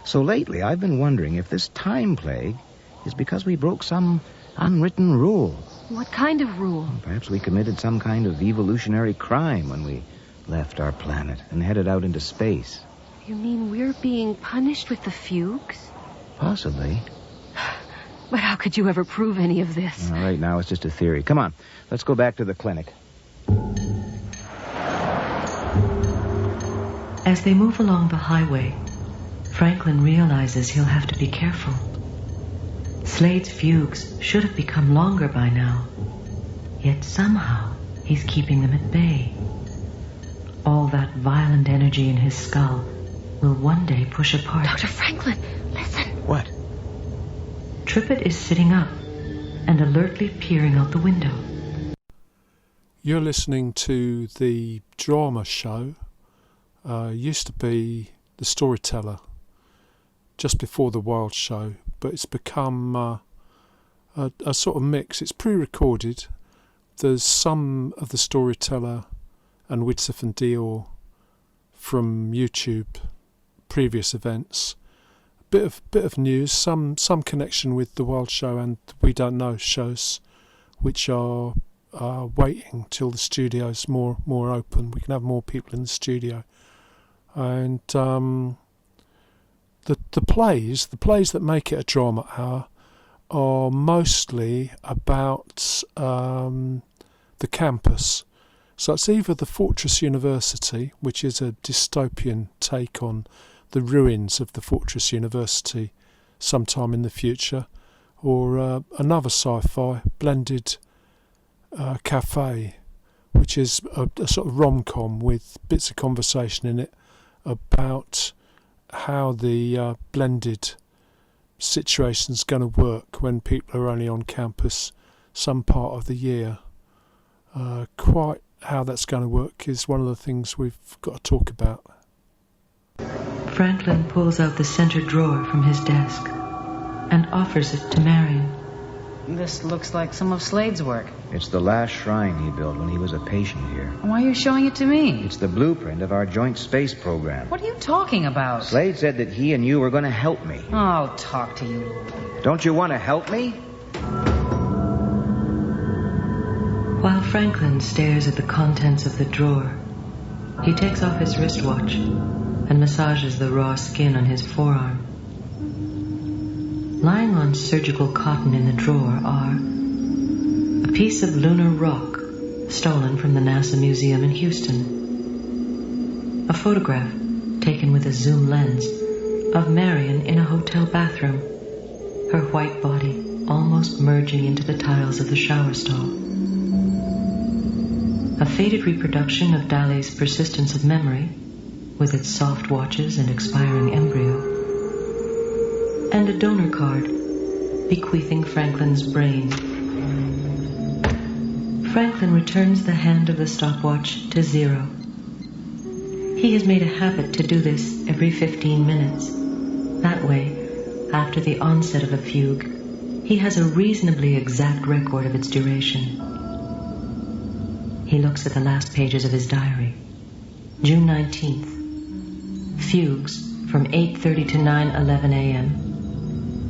So lately, I've been wondering if this time plague is because we broke some unwritten rule. What kind of rule? Perhaps we committed some kind of evolutionary crime when we left our planet and headed out into space. You mean we're being punished with the fugues? Possibly. But how could you ever prove any of this? All right, now it's just a theory. Come on, let's go back to the clinic. As they move along the highway, Franklin realizes he'll have to be careful. Slade's fugues should have become longer by now, yet somehow he's keeping them at bay. All that violent energy in his skull will one day push apart. Dr. Franklin, listen. What? Trippett is sitting up and alertly peering out the window. You're listening to the drama show. Used to be The Storyteller, just before the Wild Show, but it's become a sort of mix. It's pre-recorded. There's some of The Storyteller and Widseth and Dior from YouTube, previous events. Bit of news, some connection with the Wild Show and We Don't Know shows, which are waiting till the studio's more open. We can have more people in the studio, and the plays that make it a drama hour are mostly about the campus. So it's either the Fortress University, which is a dystopian take on the ruins of the Fortress University sometime in the future, or another sci-fi blended cafe, which is a sort of rom-com with bits of conversation in it about how the blended situation's going to work when people are only on campus some part of the year. Quite how that's going to work is one of the things we've got to talk about. Franklin pulls out the center drawer from his desk and offers it to Marion. This looks like some of Slade's work. It's the last shrine he built when he was a patient here. Why are you showing it to me? It's the blueprint of our joint space program. What are you talking about? Slade said that he and you were going to help me. I'll talk to you. Don't you want to help me? While Franklin stares at the contents of the drawer, he takes off his wristwatch and massages the raw skin on his forearm. Lying on surgical cotton in the drawer are a piece of lunar rock stolen from the NASA Museum in Houston, a photograph taken with a zoom lens of Marion in a hotel bathroom, her white body almost merging into the tiles of the shower stall, a faded reproduction of Dali's Persistence of Memory with its soft watches and expiring embryo, and a donor card bequeathing Franklin's brain. Franklin returns the hand of the stopwatch to 0. He has made a habit to do this every 15 minutes. That way, after the onset of a fugue, he has a reasonably exact record of its duration. He looks at the last pages of his diary. June 19th. Fugues from 8:30 to 9:11 a.m.,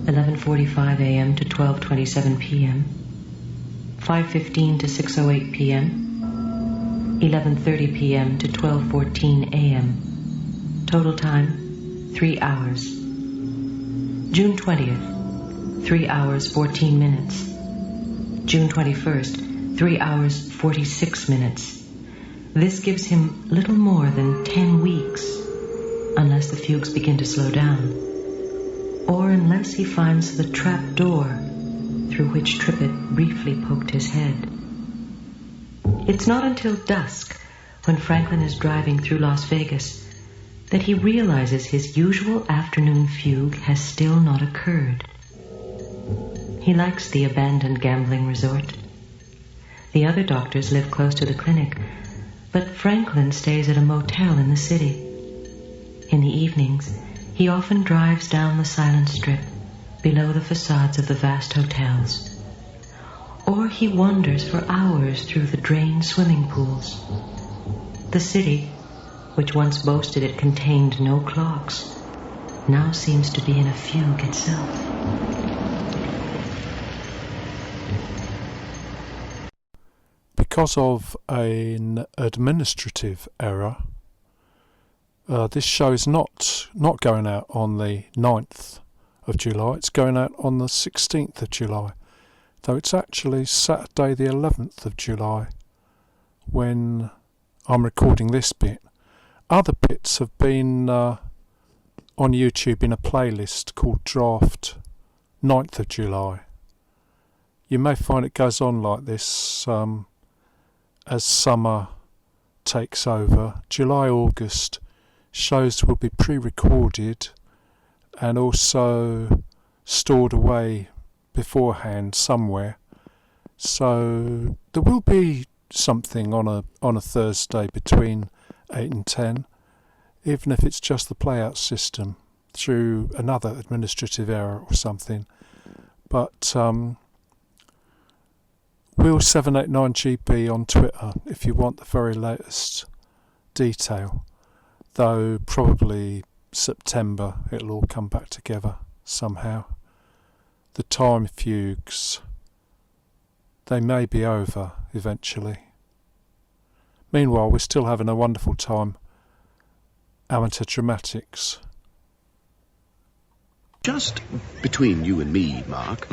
11:45 a.m. to 12:27 p.m., 5:15 to 6:08 p.m., 11:30 p.m. to 12:14 a.m. Total time, 3 hours. June 20th, 3 hours 14 minutes. June 21st, 3 hours 46 minutes. This gives him little more than 10 weeks, unless the fugues begin to slow down, or unless he finds the trap door through which Trippett briefly poked his head. It's not until dusk, when Franklin is driving through Las Vegas, that he realizes his usual afternoon fugue has still not occurred. He likes the abandoned gambling resort. The other doctors live close to the clinic, but Franklin stays at a motel in the city. In the evenings, he often drives down the silent strip below the facades of the vast hotels. Or he wanders for hours through the drained swimming pools. The city, which once boasted it contained no clocks, now seems to be in a fugue itself. Because of an administrative error, this show is not going out on the 9th of July. It's going out on the 16th of July, though it's actually Saturday the 11th of July when I'm recording this bit. Other bits have been on YouTube in a playlist called Draft 9th of July. You may find it goes on like this as summer takes over. July, August shows will be pre-recorded and also stored away beforehand somewhere. So there will be something on a Thursday between 8 and 10, even if it's just the playout system through another administrative error or something. But Will789GB on Twitter if you want the very latest detail, though probably September it'll all come back together somehow. The time fugues, they may be over eventually. Meanwhile, we're still having a wonderful time. Amateur dramatics. Just between you and me, Mark,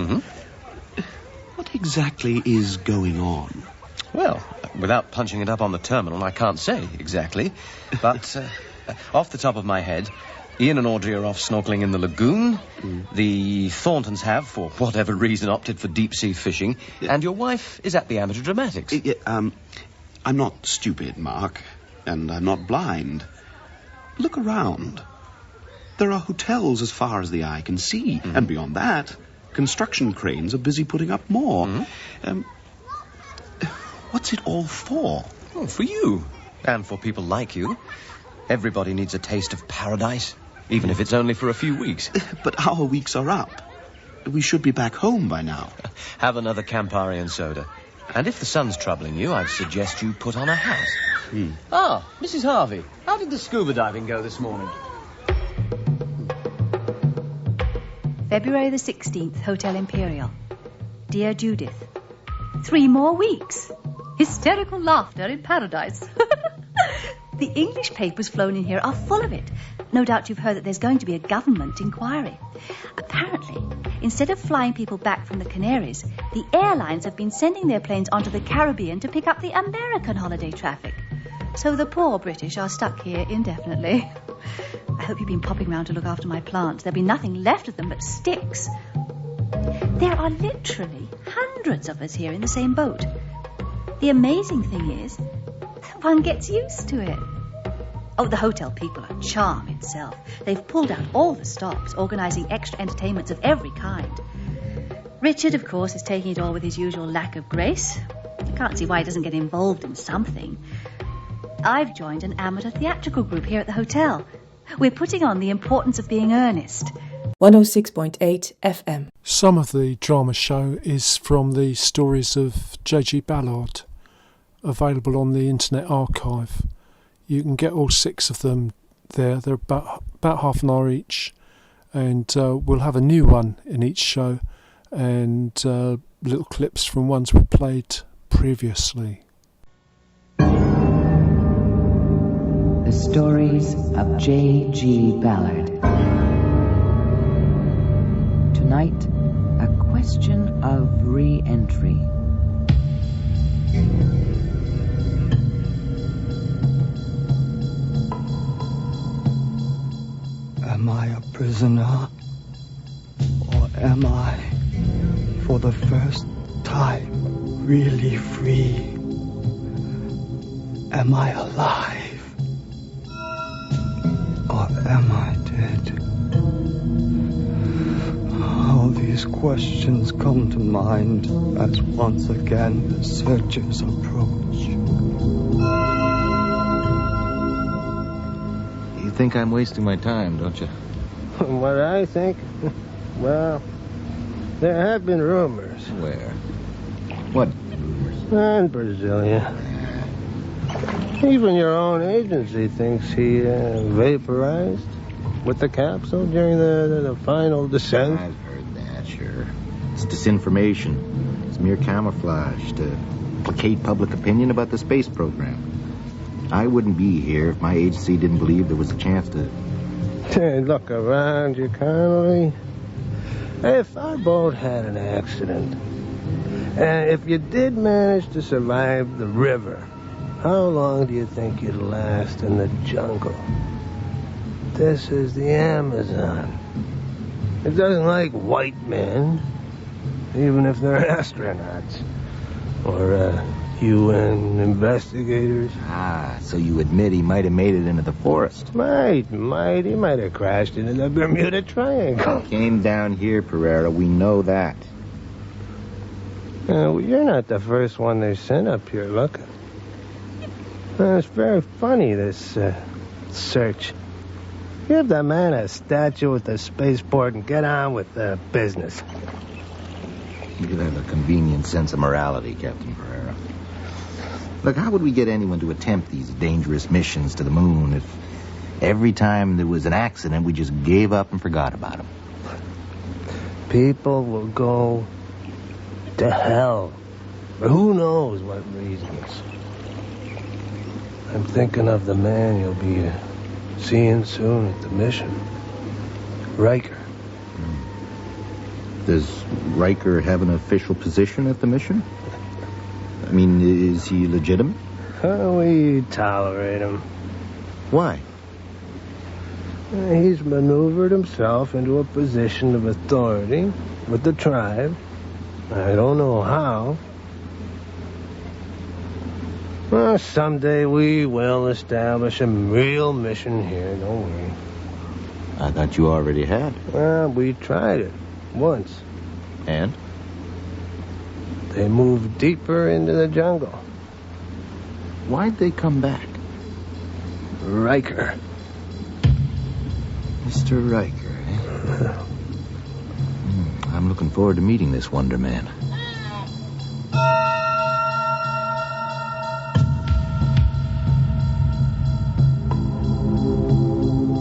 what exactly is going on? Well, without punching it up on the terminal, I can't say exactly. But off the top of my head, Ian and Audrey are off snorkeling in the lagoon. The Thorntons have, for whatever reason, opted for deep-sea fishing. And your wife is at the amateur dramatics. I'm not stupid, Mark, and I'm not blind. Look around. There are hotels as far as the eye can see, and beyond that, construction cranes are busy putting up more. What's it all for? Oh, for you. And for people like you. Everybody needs a taste of paradise, even if it's only for a few weeks. But our weeks are up. We should be back home by now. Have another Campari and soda. And if the sun's troubling you, I'd suggest you put on a hat. Ah, Mrs. Harvey, how did the scuba diving go this morning? February the 16th, Hotel Imperial. Dear Judith, 3 more weeks. Hysterical laughter in paradise. The English papers flown in here are full of it. No doubt you've heard that there's going to be a government inquiry. Apparently, instead of flying people back from the Canaries, the airlines have been sending their planes onto the Caribbean to pick up the American holiday traffic. So the poor British are stuck here indefinitely. I hope you've been popping round to look after my plants. There'll be nothing left of them but sticks. There are literally hundreds of us here in the same boat. The amazing thing is, one gets used to it. Oh, the hotel people are charm itself. They've pulled out all the stops, organising extra entertainments of every kind. Richard, of course, is taking it all with his usual lack of grace. I can't see why he doesn't get involved in something. I've joined an amateur theatrical group here at the hotel. We're putting on The Importance of Being Earnest. 106.8 FM. Some of the drama show is from the stories of J.G. Ballard, available on the Internet Archive. You can get all 6 of them there. They're about half an hour each, and we'll have a new one in each show, and little clips from ones we played previously. The stories of J.G. Ballard. Tonight, a question of re-entry. Am I a prisoner? Or am I, for the first time, really free? Am I alive? Or am I dead? All these questions come to mind as once again the searchers approach. You think I'm wasting my time, don't you? What I think? Well, there have been rumors. Where? What? In Brasilia. Even your own agency thinks he vaporized. with the capsule during the final descent? I've heard that, sure. It's disinformation. It's mere camouflage to placate public opinion about the space program. I wouldn't be here if my agency didn't believe there was a chance to... Hey, look around you, Connolly. If our boat had an accident, and if you did manage to survive the river, how long do you think you'd last in the jungle? This is the Amazon. It doesn't like white men, even if they're astronauts. Or, UN investigators. Ah, so you admit he might have made it into the forest. Might. He might have crashed into the Bermuda Triangle. He came down here, Pereira. We know that. You're not the first one they sent up here looking. It's very funny, this search. Give the man a statue at the spaceport and get on with the business. You have a convenient sense of morality, Captain Pereira. Look, how would we get anyone to attempt these dangerous missions to the moon if every time there was an accident we just gave up and forgot about them? People will go to hell for who knows what reasons. I'm thinking of the man you'll be seeing soon at the mission. Riker. Does Riker have an official position at the mission? I mean, is he legitimate? We tolerate him. Why? He's maneuvered himself into a position of authority with the tribe. I don't know how. Well, someday we will establish a real mission here, don't worry. I thought you already had. Well, we tried it once. And? They moved deeper into the jungle. Why'd they come back? Riker. Mr. Riker, eh? I'm looking forward to meeting this Wonder Man.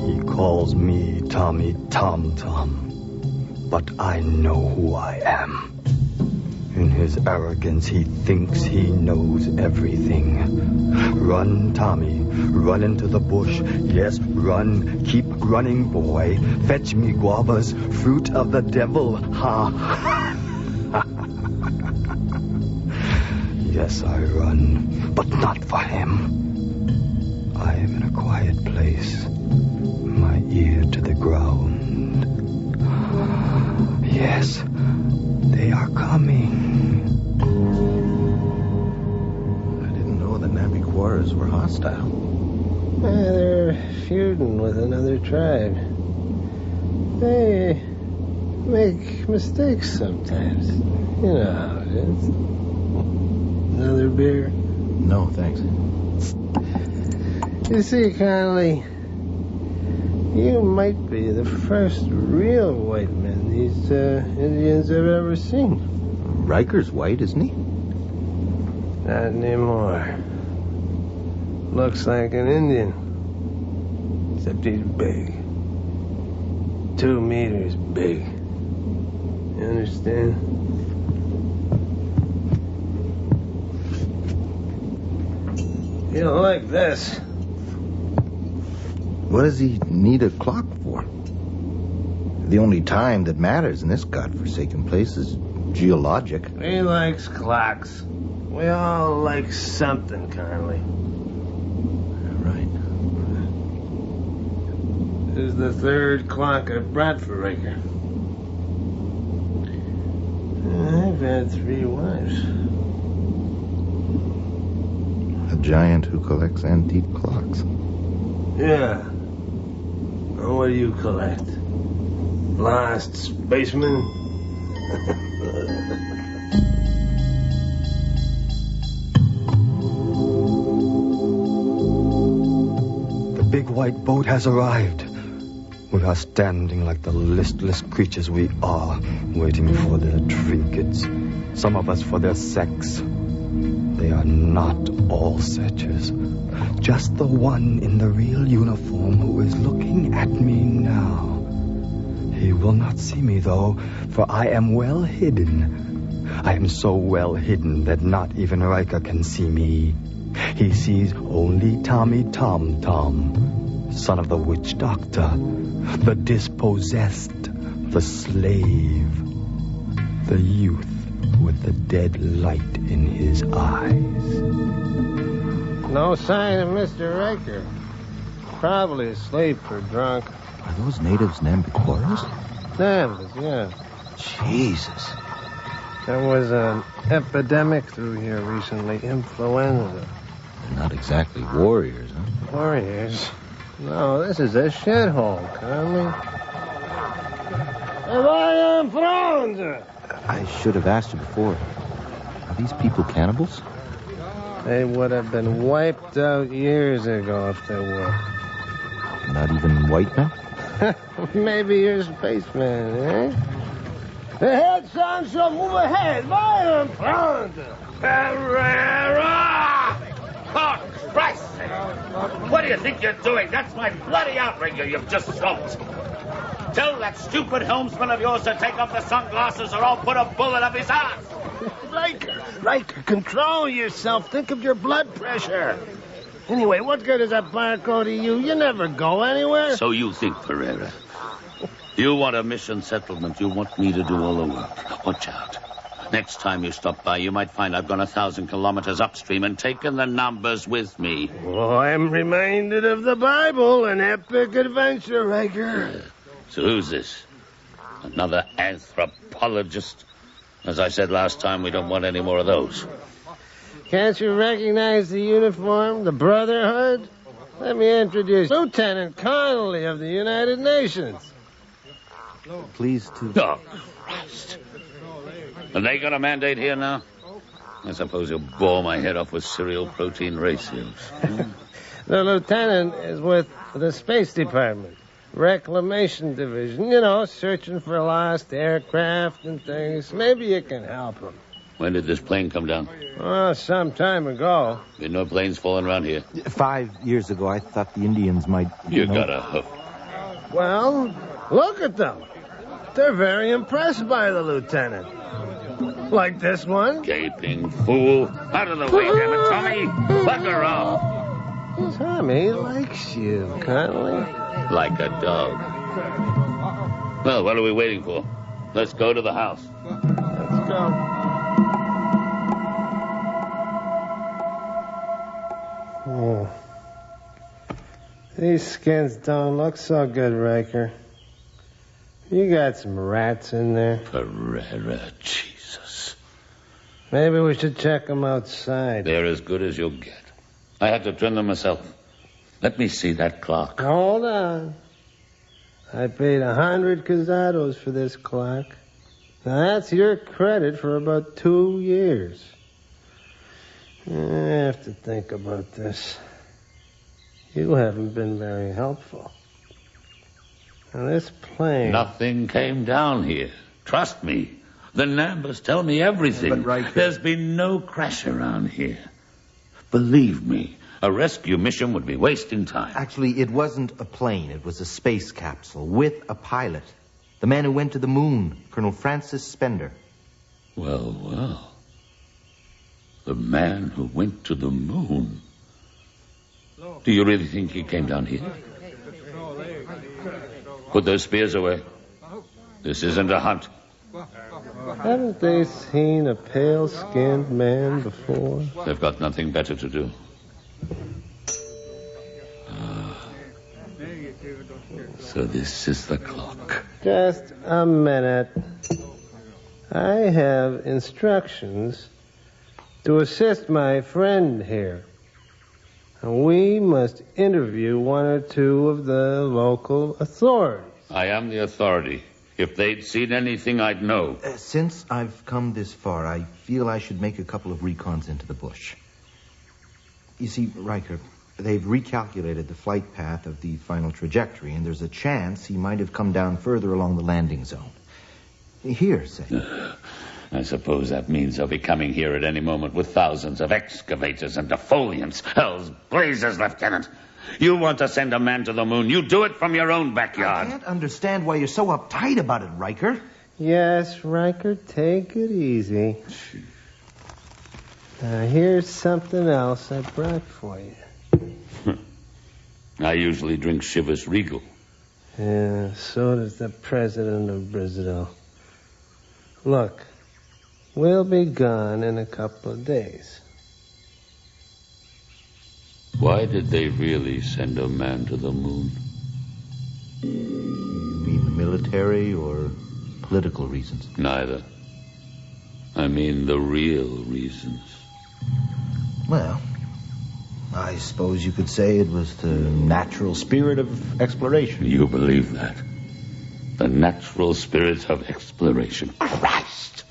He calls me Tommy Tom Tom, but I know who I am. In his arrogance, he thinks he knows everything. Run, Tommy. Run into the bush. Yes, run. Keep running, boy. Fetch me guavas, fruit of the devil. Ha! Yes, I run, but not for him. I am in a quiet place, my ear to the ground. Yes, they are coming. I didn't know the Namiquaras were hostile. They're feuding with another tribe. They make mistakes sometimes. You know how it is. Another beer? No, thanks. You see, Connolly, you might be the first real white man these Indians have ever seen. Riker's white, isn't he? Not anymore. Looks like an Indian. Except he's big. 2 meters big. You understand? You don't like this. What does he need a clock for? The only time that matters in this godforsaken place is geologic. He likes clocks. We all like something, Connolly. Right. This is the 3rd clock I've brought for Riker. I've had 3 wives. A giant who collects antique clocks. Yeah. Well, what do you collect? Lost spacemen? The big white boat has arrived. We are standing like the listless creatures we are, waiting for their trinkets. Some of us for their sex, They are not all searchers. Just the one in the real uniform who is looking at me now. He will not see me, though, for I am well hidden. I am so well hidden that not even Riker can see me. He sees only Tommy Tom Tom, son of the witch doctor, the dispossessed, the slave, the youth with the dead light in his eyes. No sign of Mr. Riker. Probably asleep or drunk. Are those natives Nambiquoras? Nambas, yeah. Jesus. There was an epidemic through here recently, influenza. They're not exactly warriors, huh? Warriors? No, this is a shithole, Conley. I am Franz! I should have asked you before. Are these people cannibals? They would have been wiped out years ago if they were. Not even white men? Maybe you're a spaceman, eh? Ahead, Sancho, move ahead. Vaya en front. Herrera! Oh, Christ! What do you think you're doing? That's my bloody outrigger you've just stopped. Tell that stupid helmsman of yours to take off the sunglasses or I'll put a bullet up his ass. Riker, control yourself. Think of your blood pressure. Anyway, what good is that barcode to you? You never go anywhere. So you think, Pereira. You want a mission settlement. You want me to do all the work. Watch out. Next time you stop by, you might find I've gone 1,000 kilometers upstream and taken the numbers with me. Oh, I'm reminded of the Bible, an epic adventure, Riker. So who's this? Another anthropologist? As I said last time, we don't want any more of those. Can't you recognize the uniform, the Brotherhood? Let me introduce Lieutenant Connolly of the United Nations. Pleased to... Oh, Christ. Are they got a mandate here now? I suppose you'll bore my head off with cereal protein ratios. The lieutenant is with the Space Department. Reclamation Division. You know, searching for lost aircraft and things. Maybe you can help him. When did this plane come down? Oh, some time ago. Been no planes falling around here? 5 years ago, I thought the Indians might... You got a hook. Well, look at them. They're very impressed by the lieutenant. Like this one. Gaping fool. Out of the way, damn it, Tommy. Bugger off. Tommy likes you, Connolly. Like a dog. Well, what are we waiting for? Let's go to the house. Let's go. Oh. These skins don't look so good, Riker. You got some rats in there. Pereira, Jesus. Maybe we should check them outside. They're as good as you'll get. I had to trim them myself. Let me see that clock. Hold on. I paid 100 cazados for this clock. Now that's your credit for about 2 years. I have to think about this. You haven't been very helpful. Now this plane... Nothing came down here. Trust me. The numbers tell me everything. But Riker... There's been no crash around here. Believe me, a rescue mission would be wasting time. Actually, it wasn't a plane. It was a space capsule with a pilot. The man who went to the moon, Colonel Francis Spender. Well, well. The man who went to the moon. Do you really think he came down here? Put those spears away. This isn't a hunt. Haven't they seen a pale-skinned man before? They've got nothing better to do. So this is the clock. Just a minute. I have instructions to assist my friend here. We must interview one or two of the local authorities. I am the authority. If they'd seen anything, I'd know. Since I've come this far, I feel I should make a couple of recons into the bush. You see, Riker, they've recalculated the flight path of the final trajectory, and there's a chance he might have come down further along the landing zone. Here, say. I suppose that means they'll be coming here at any moment with thousands of excavators and defoliants. Hell's blazes, Lieutenant. You want to send a man to the moon, you do it from your own backyard. I can't understand why you're so uptight about it, Riker. Yes, Riker, take it easy. Now, here's something else I brought for you. I usually drink Chivas Regal. Yeah, so does the president of Brazil. Look, we'll be gone in a couple of days. Why did they really send a man to the moon? You mean military or political reasons? Neither. I mean the real reasons. Well, I suppose you could say it was the natural spirit of exploration. You believe that? The natural spirit of exploration. Christ!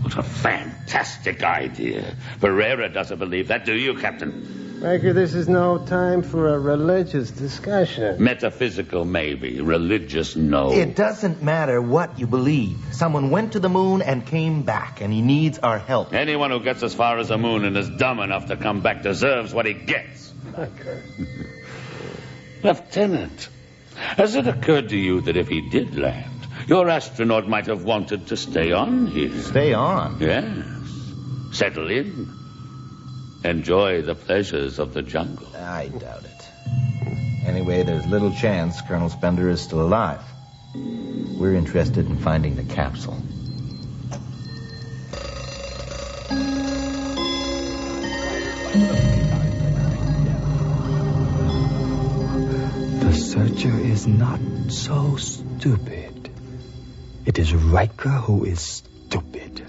What a fantastic idea. Pereira doesn't believe that, do you, Captain? Riker, this is no time for a religious discussion. Metaphysical, maybe. Religious, no. It doesn't matter what you believe. Someone went to the moon and came back, and he needs our help. Anyone who gets as far as the moon and is dumb enough to come back deserves what he gets. Riker. Lieutenant, has it occurred to you that if he did land, your astronaut might have wanted to stay on here? Stay on? Yes. Settle in. Enjoy the pleasures of the jungle. I doubt it. Anyway, there's little chance Colonel Spender is still alive. We're interested in finding the capsule. The searcher is not so stupid. It is Riker who is stupid.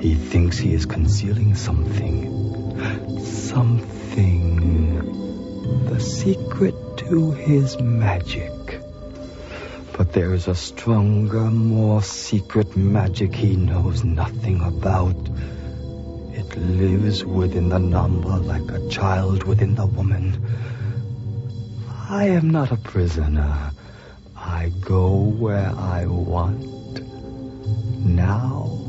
He thinks he is concealing something. Something. The secret to his magic. But there is a stronger, more secret magic he knows nothing about. It lives within the number like a child within the woman. I am not a prisoner. I go where I want. Now,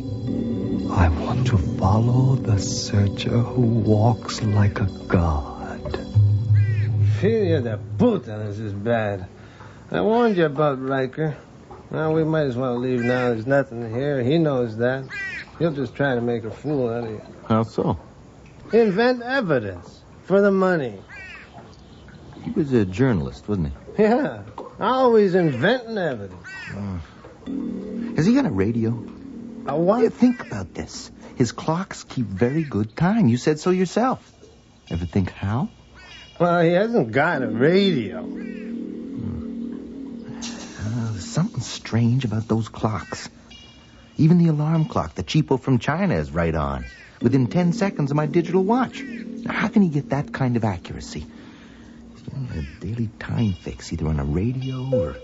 I want to follow the searcher who walks like a god. Filha de puta, this is bad. I warned you about Riker. Well, we might as well leave now. There's nothing here. He knows that. He'll just try to make a fool out of you. How so? Invent evidence for the money. He was a journalist, wasn't he? Yeah, always inventing evidence. Has he got a radio? A what? Yeah, think about this. His clocks keep very good time. You said so yourself. Ever think how? Well, he hasn't got a radio. There's something strange about those clocks. Even the alarm clock, the cheapo from China, is right on. Within 10 seconds of my digital watch. Now, how can he get that kind of accuracy? He's getting a daily time fix, either on a radio or...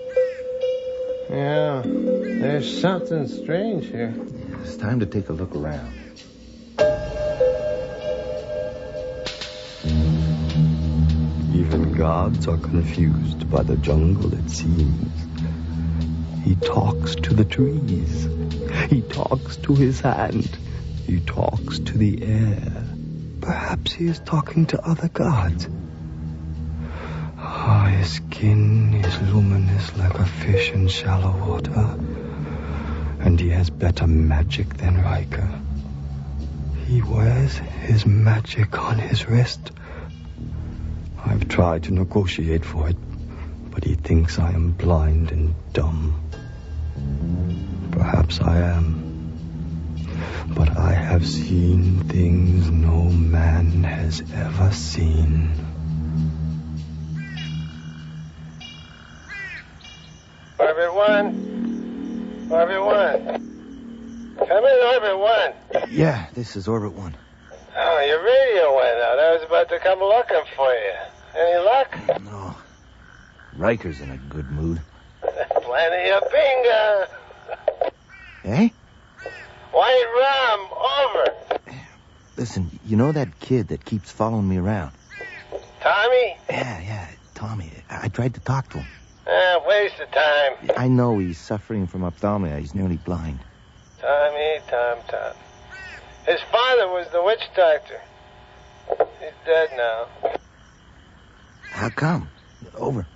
Yeah, there's something strange here. It's time to take a look around. Even gods are confused by the jungle, it seems. He talks to the trees. He talks to his hand. He talks to the air. Perhaps he is talking to other gods. His skin is luminous like a fish in shallow water. And he has better magic than Riker. He wears his magic on his wrist. I've tried to negotiate for it, but he thinks I am blind and dumb. Perhaps I am. But I have seen things no man has ever seen. Orbit 1. Orbit 1. Come in, Orbit 1. Yeah, this is Orbit 1. Oh, your radio went out. I was about to come looking for you. Any luck? No. Riker's in a good mood. Plenty of bingo. Eh? White rum, over. Listen, you know that kid that keeps following me around? Tommy? Yeah, Tommy. I tried to talk to him. Waste of time. I know he's suffering from ophthalmia. He's nearly blind. Tommy, Tom. His father was the witch doctor. He's dead now. How come? Over.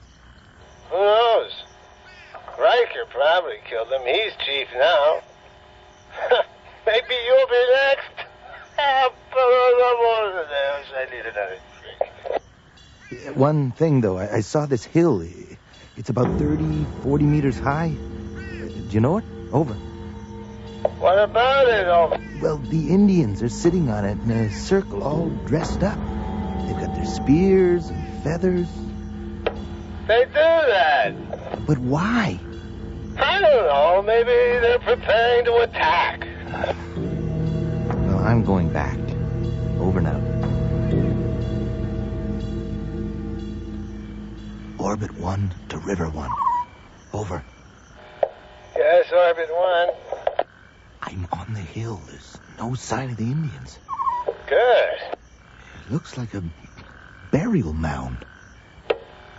Who knows? Riker probably killed him. He's chief now. Maybe you'll be next. I need another drink. One thing, though, I saw this hill. It's about 30, 40 meters high. Do you know it? Over. What about it, Over? Well, the Indians are sitting on it in a circle, all dressed up. They've got their spears and feathers. They do that. But why? I don't know. Maybe they're preparing to attack. Well, I'm going back. Over now. Orbit 1 to River 1. Over. Yes, Orbit 1. I'm on the hill. There's no sign of the Indians. Good. It looks like a burial mound.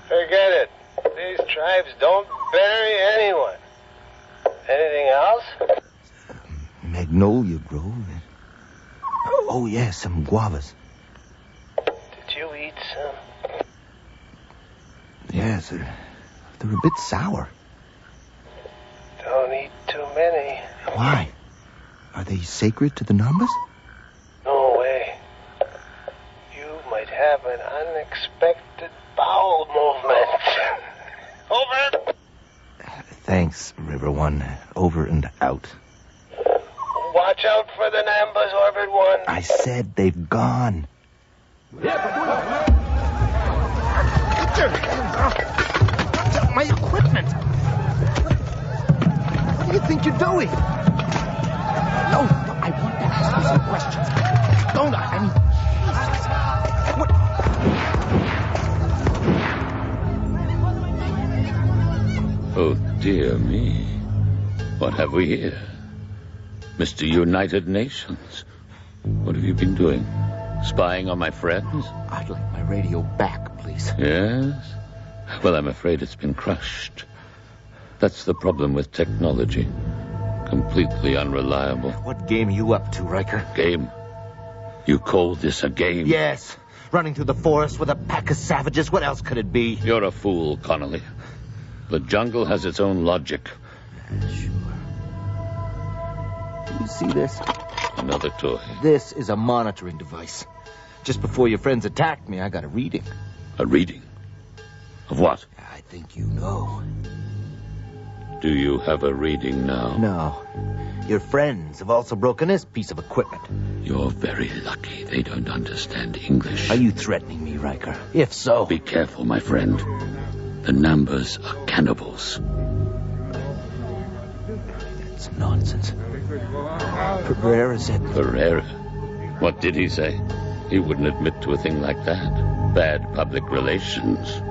Forget it. These tribes don't bury anyone. Anything else? Magnolia grove. Oh, yeah, some guavas. Did you eat some? Yes, they're a bit sour. Don't eat too many. Why? Are they sacred to the Nambas? No way. You might have an unexpected bowel movement. Over. Thanks, River 1. Over and out. Watch out for the Nambas, Orbit 1. I said they've gone. Get your hands off my equipment. What do you think you're doing? No, I want to ask you some questions. Don't I? I mean, what? Oh, dear me. What have we here? Mr. United Nations. What have you been doing? Spying on my friends? I'd like my radio back, please. Yes? Well, I'm afraid it's been crushed. That's the problem with technology. Completely unreliable. What game are you up to, Riker? Game? You call this a game? Yes. Running through the forest with a pack of savages. What else could it be? You're a fool, Connolly. The jungle has its own logic. Sure. Do you see this? Another toy. This is a monitoring device. Just before your friends attacked me, I got a reading. A reading? Of what? I think you know. Do you have a reading now? No. Your friends have also broken this piece of equipment. You're very lucky they don't understand English. Are you threatening me, Riker? If so... Be careful, my friend. The Nambas are cannibals. That's nonsense. Pereira said... Pereira? What did he say? He wouldn't admit to a thing like that. Bad public relations.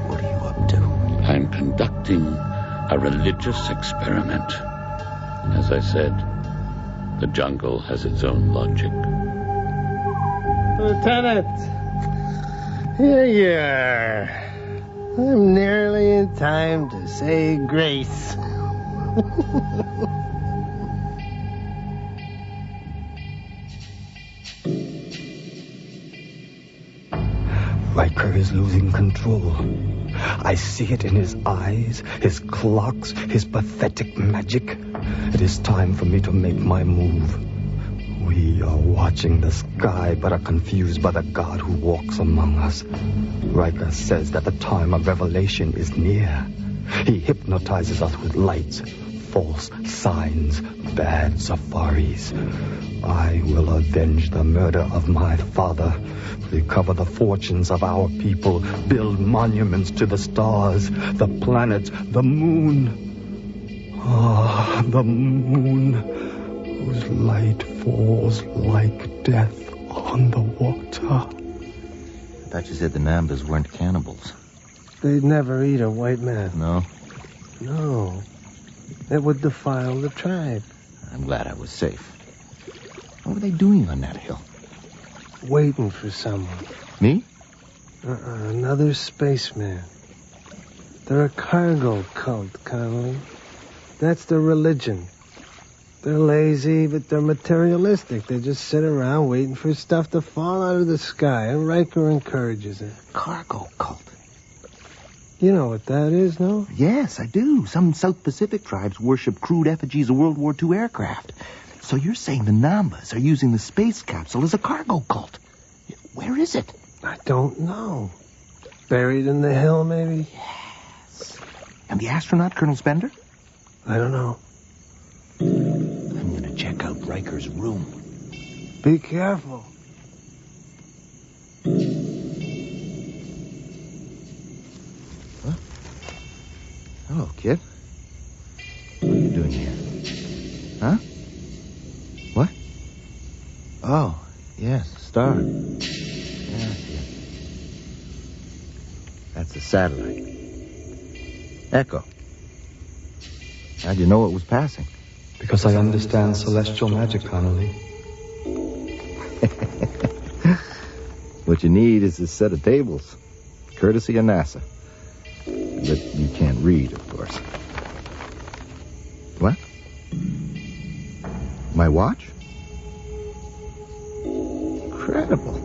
What are you up to? I'm conducting a religious experiment. As I said, the jungle has its own logic. Lieutenant, here you are. I'm nearly in time to say grace. Riker is losing control. I see it in his eyes, his clocks, his pathetic magic. It is time for me to make my move. We are watching the sky, but are confused by the God who walks among us. Riker says that the time of revelation is near. He hypnotizes us with lights, false signs, bad safaris. I will avenge the murder of my father, recover the fortunes of our people, build monuments to the stars, the planets, the moon. Ah, the moon, whose light falls like death on the water. I thought you said the Nambas weren't cannibals. They'd never eat a white man. No? No. It would defile the tribe. I'm glad I was safe. What were they doing on that hill? Waiting for someone. Me? Another spaceman. They're a cargo cult, Connolly. That's their religion. They're lazy, but they're materialistic. They just sit around waiting for stuff to fall out of the sky, and Riker encourages it. Cargo cult. You know what that is, no? Yes, I do. Some South Pacific tribes worship crude effigies of World War II aircraft. So you're saying the Nambas are using the space capsule as a cargo cult? Where is it? I don't know. Buried in the hill, maybe? Yes. And the astronaut, Colonel Spender? I don't know. I'm going to check out Riker's room. Be careful. Huh? Hello, kid. What are you doing here? Huh? What? Oh, yes, star. Yeah, that's a satellite. Echo. How'd you know it was passing? Because I understand celestial magic, Connolly. What you need is a set of tables, courtesy of NASA. But you can't read, of course. What? My watch? Incredible.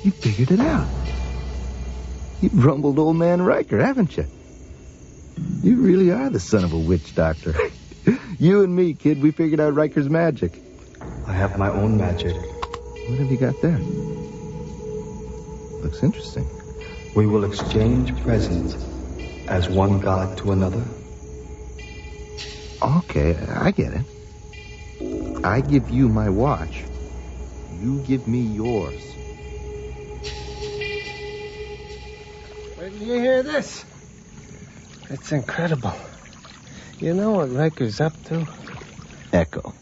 You figured it out. You've rumbled old man Riker, haven't you? You really are the son of a witch doctor. You and me, kid, we figured out Riker's magic. I have my own magic. What have you got there? Looks interesting. We will exchange presents as one god to another. Okay, I get it. I give you my watch. You give me yours. Wait till you hear this. It's incredible. You know what Riker's up to? Echo.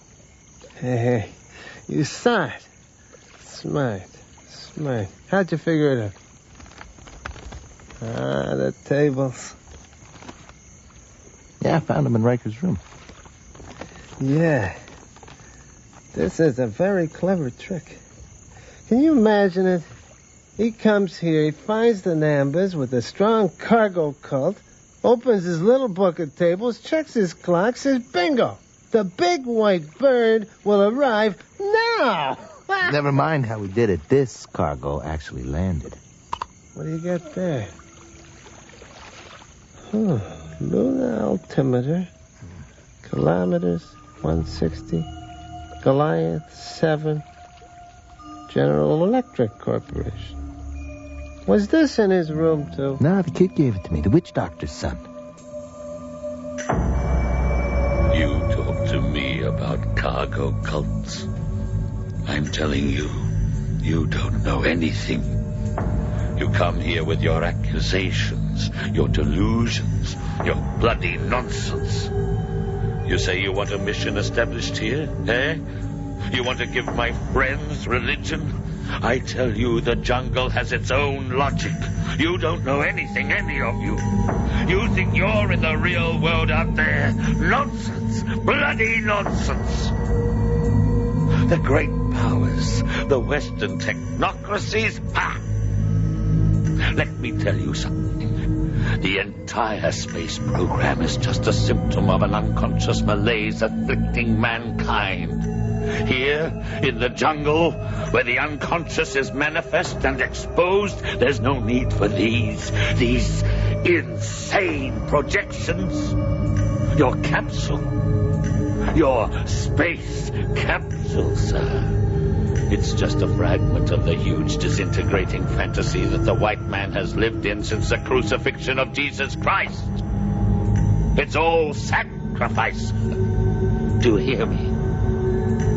Hey, you saw it. Smart. How'd you figure it out? The tables. Yeah, I found them in Riker's room. Yeah. This is a very clever trick. Can you imagine it? He comes here, he finds the Nambas with a strong cargo cult, opens his little book of tables, checks his clock, says, bingo! The big white bird will arrive now! Never mind how we did it. This cargo actually landed. What do you got there? Lunar altimeter. Kilometers, 160. Goliath, 7. General Electric Corporation. Was this in his room, too? No, the kid gave it to me. The witch doctor's son. You talk to me about cargo cults. I'm telling you, you don't know anything. You come here with your accusations, your delusions, your bloody nonsense. You say you want a mission established here, eh? You want to give my friends religion? I tell you, the jungle has its own logic. You don't know anything, any of you. You think you're in the real world out there. Nonsense. Bloody nonsense. The great powers, the Western technocracies, Let me tell you something. The entire space program is just a symptom of an unconscious malaise afflicting mankind. Here, in the jungle, where the unconscious is manifest and exposed, there's no need for these insane projections. Your capsule, your space capsule, sir. It's just a fragment of the huge disintegrating fantasy that the white man has lived in since the crucifixion of Jesus Christ. It's all sacrifice. Do you hear me?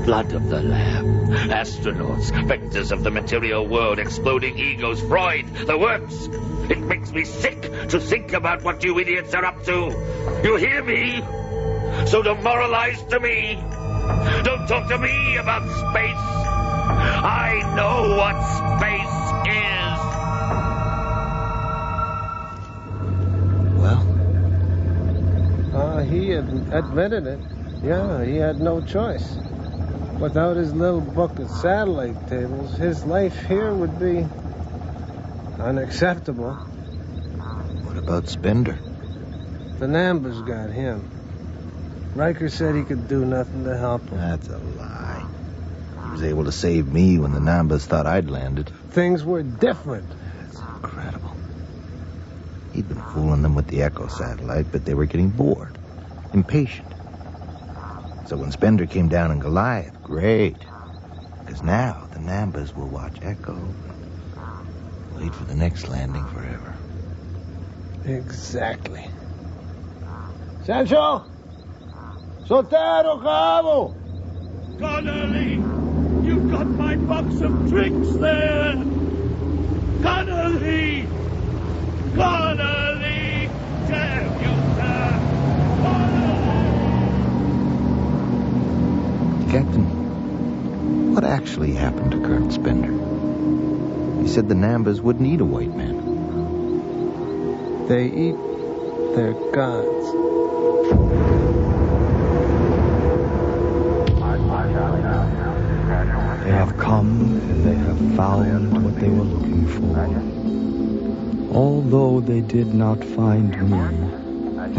Blood of the Lamb, astronauts, vectors of the material world, exploding egos, Freud, the works. It makes me sick to think about what you idiots are up to. You hear me? So don't moralize to me. Don't talk to me about space. I know what space is. Well? He admitted it. Yeah, he had no choice. Without his little book of satellite tables, his life here would be unacceptable. What about Spender? The Nambas got him. Riker said he could do nothing to help him. That's a lie. He was able to save me when the Nambas thought I'd landed. Things were different. That's incredible. He'd been fooling them with the Echo satellite, but they were getting bored, impatient. So when Spender came down in Goliath, great. Because now the Nambas will watch Echo and wait for the next landing forever. Exactly. Sancho! Soltero, cabo! Connolly! You've got my box of tricks there! Connolly! Connolly! Damn you, sir! Captain, what actually happened to Colonel Spender? He said the Nambas wouldn't eat a white man. They eat their gods. They have come and they have found what they were looking for. Although they did not find me,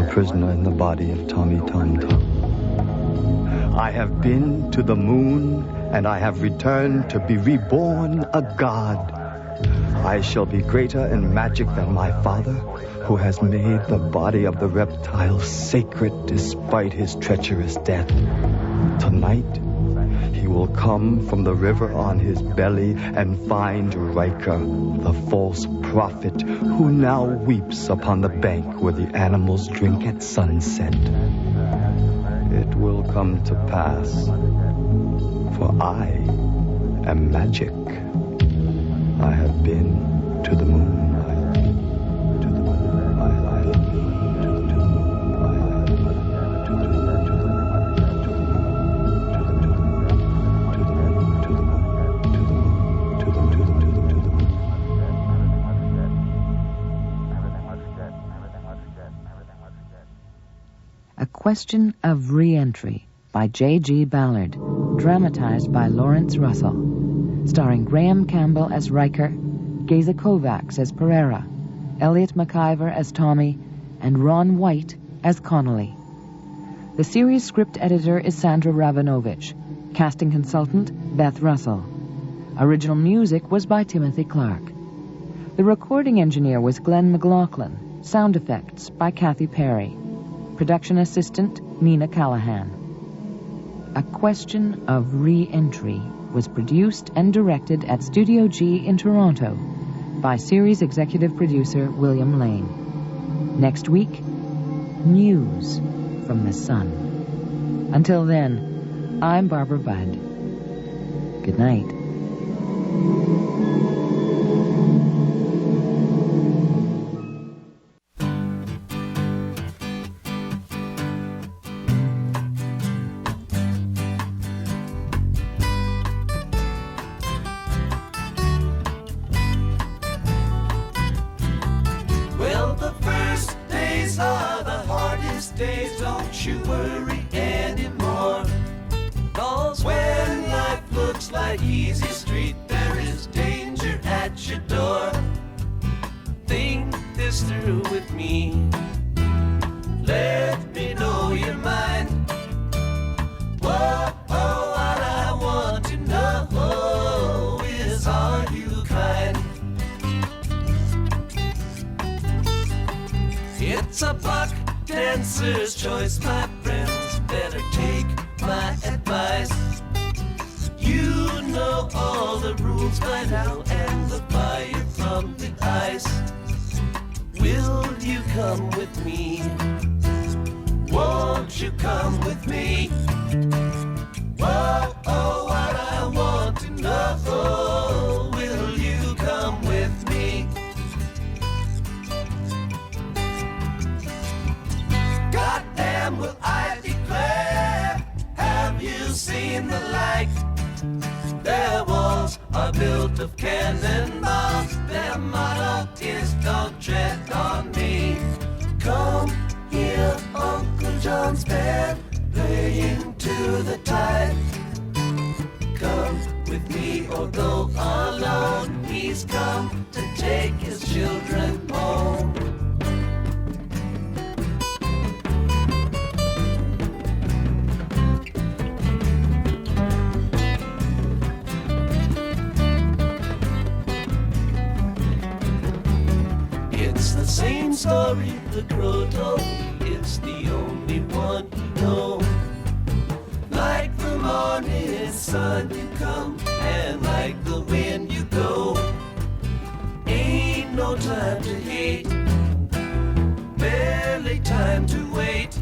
a prisoner in the body of Tommy Tom Tom. I have been to the moon and I have returned to be reborn a god. I shall be greater in magic than my father, who has made the body of the reptile sacred despite his treacherous death. Tonight, he will come from the river on his belly and find Riker, the false prophet, who now weeps upon the bank where the animals drink at sunset. It will come to pass, for I am magic. I have been to the moon. A Question of Re-Entry by J.G. Ballard, dramatized by Lawrence Russell, starring Graham Campbell as Riker, Geza Kovacs as Pereira, Elliot McIver as Tommy, and Ron White as Connolly. The series script editor is Sandra Rabinovich, casting consultant Beth Russell. Original music was by Timothy Clark. The recording engineer was Glenn McLaughlin, sound effects by Kathy Perry. Production assistant, Nina Callahan. A Question of Re-Entry was produced and directed at Studio G in Toronto by series executive producer William Lane. Next week, news from the sun. Until then, I'm Barbara Budd. Good night. Days, don't you worry anymore. 'Cause when life looks like easy street, there is danger at your door. Think this through with me. Let me know your mind. Whoa, what I want to know is, are you kind? It's a buck dancer's choice, my friends, better take my advice. You know all the rules by now and the fire from the ice. Will you come with me? Won't you come with me? Whoa, what I want to know, will you come with me? Goddamn, will I declare, have you seen the like? Their walls are built of cannonballs, their motto is don't tread on me. Come here, Uncle John's bed, playing to the tide. Come with me or go alone, he's come to take his children home. story the crow told, it's the only one you know. Like the morning sun you come, and like the wind you go. Ain't no time to hate, barely time to wait.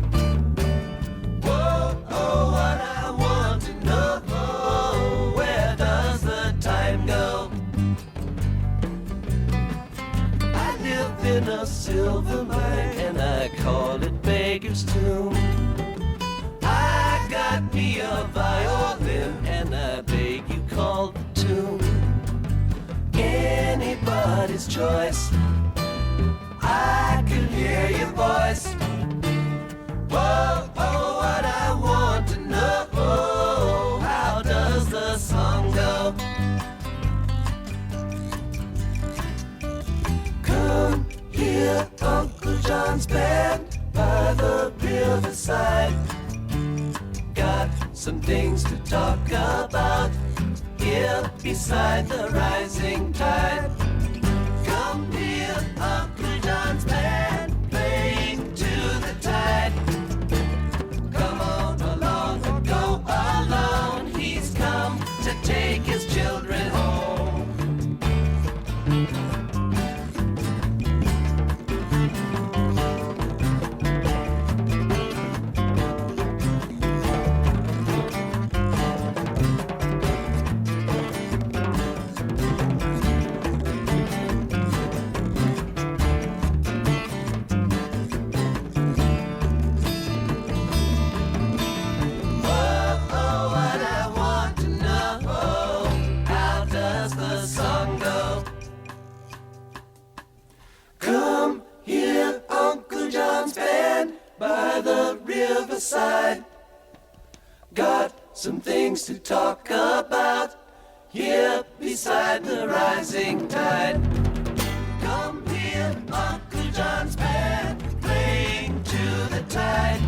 Whoa, oh, what I want to know, where does the time go? I live in a silver mine, and I call it Beggar's Tomb. I got me a violin, and I beg you call the tune. Anybody's choice, I can hear your voice. Whoa, oh, what I want to know, how does the song go? Come hear Uncle John's band by the riverside. Got some things to talk about here beside the rising tide. Come hear Uncle John's band playing to the tide. Come on along and go alone. He's come to take his children home. Riverside, got some things to talk about here beside the rising tide. Come hear Uncle John's band playing to the tide.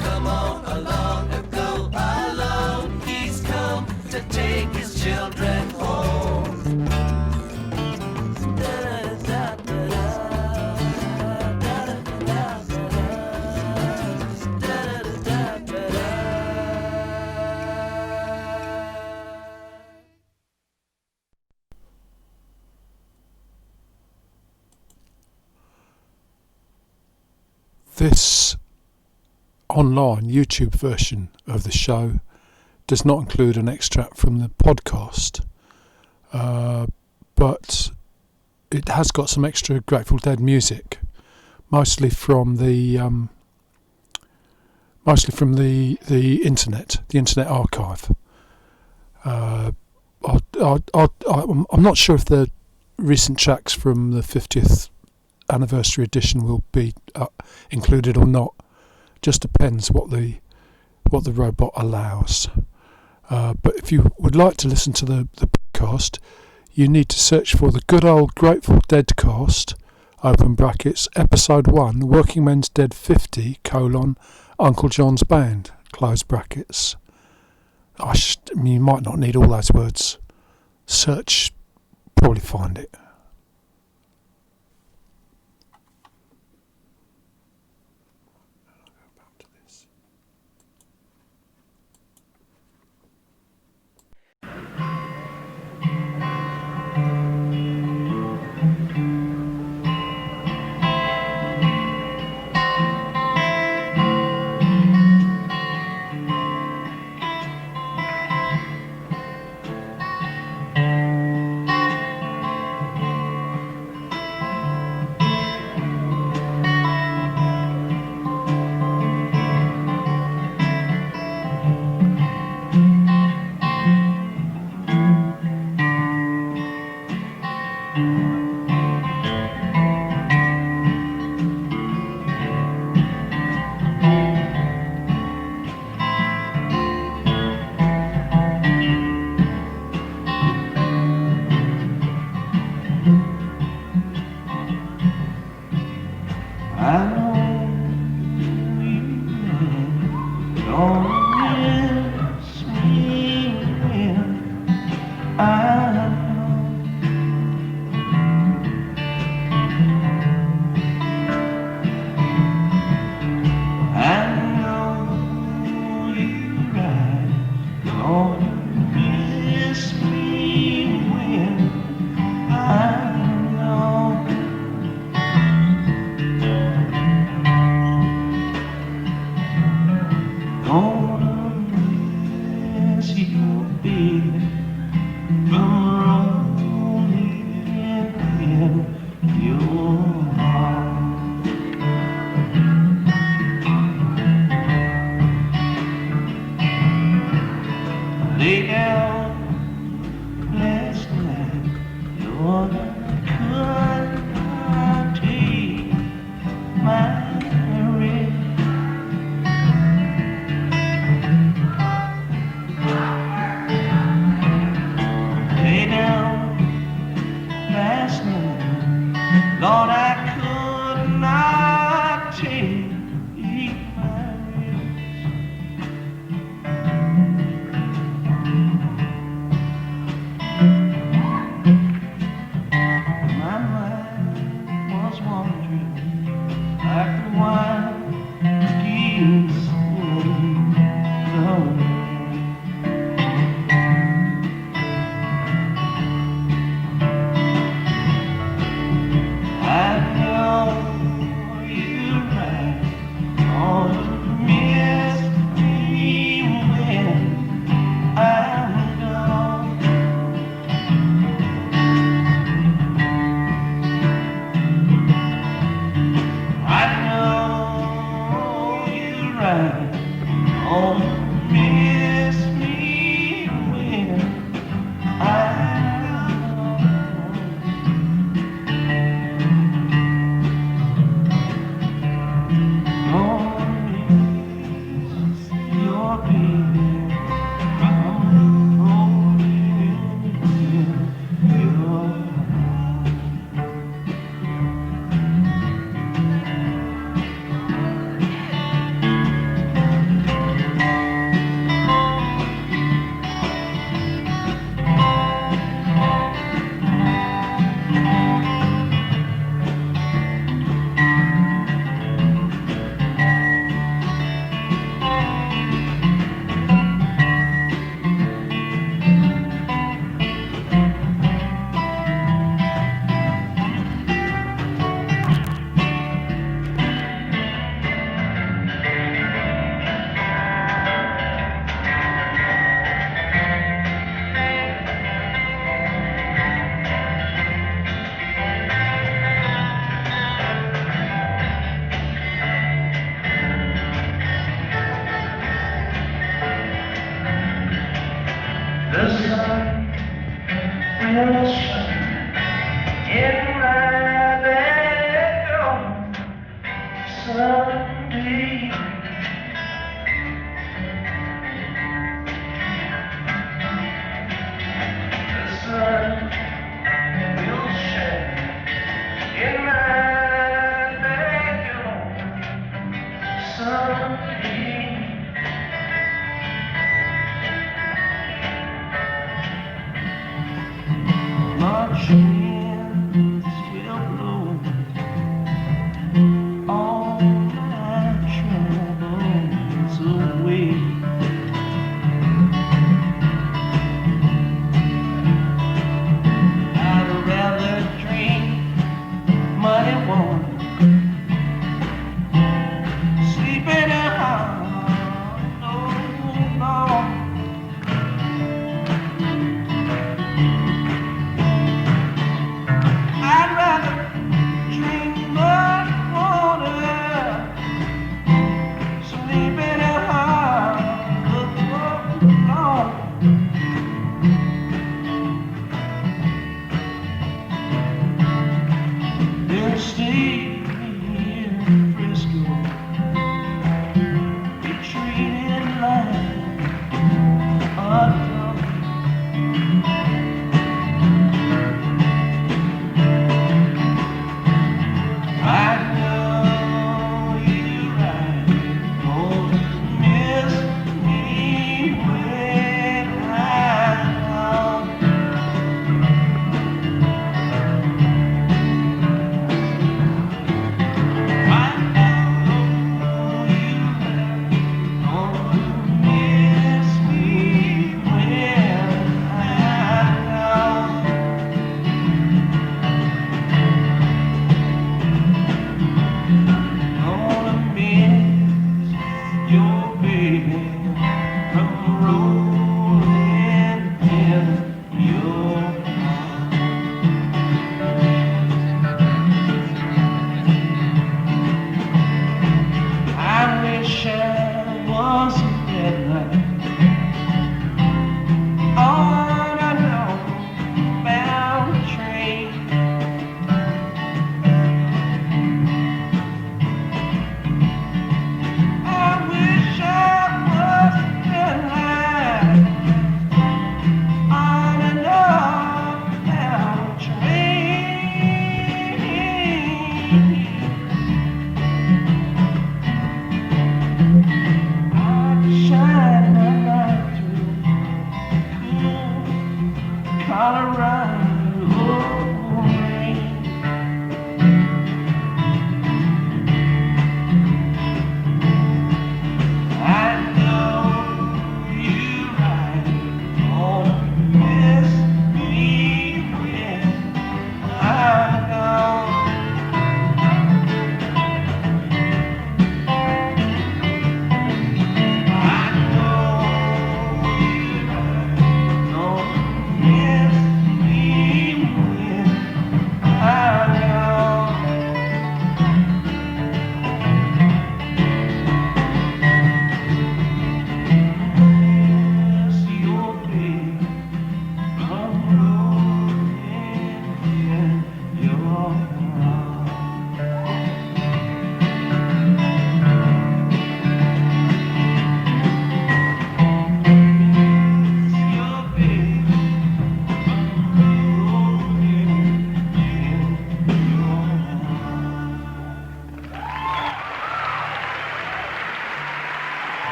Come on along and go alone. He's come to take his children home. This online YouTube version of the show does not include an extract from the podcast, but it has got some extra Grateful Dead music, mostly from the internet, the internet archive. I'm not sure if the recent tracks from the 50th anniversary edition will be included or not. Just depends what the robot allows. But if you would like to listen to the podcast, you need to search for the good old Grateful Dead cast, open brackets, episode 1, Working Men's Dead 50, Uncle John's Band, close brackets. You might not need all those words. Search, probably find it. Lay down last night, Lord, I could not take my My mind was wandering like the wild geese in the wind. I know you right. Oh, miss me when I'm gone. I know you right. Oh, miss me when I'm your baby. The sun will shine in my bedroom someday. The sun will shine in my bedroom someday. March winds will blow all my train.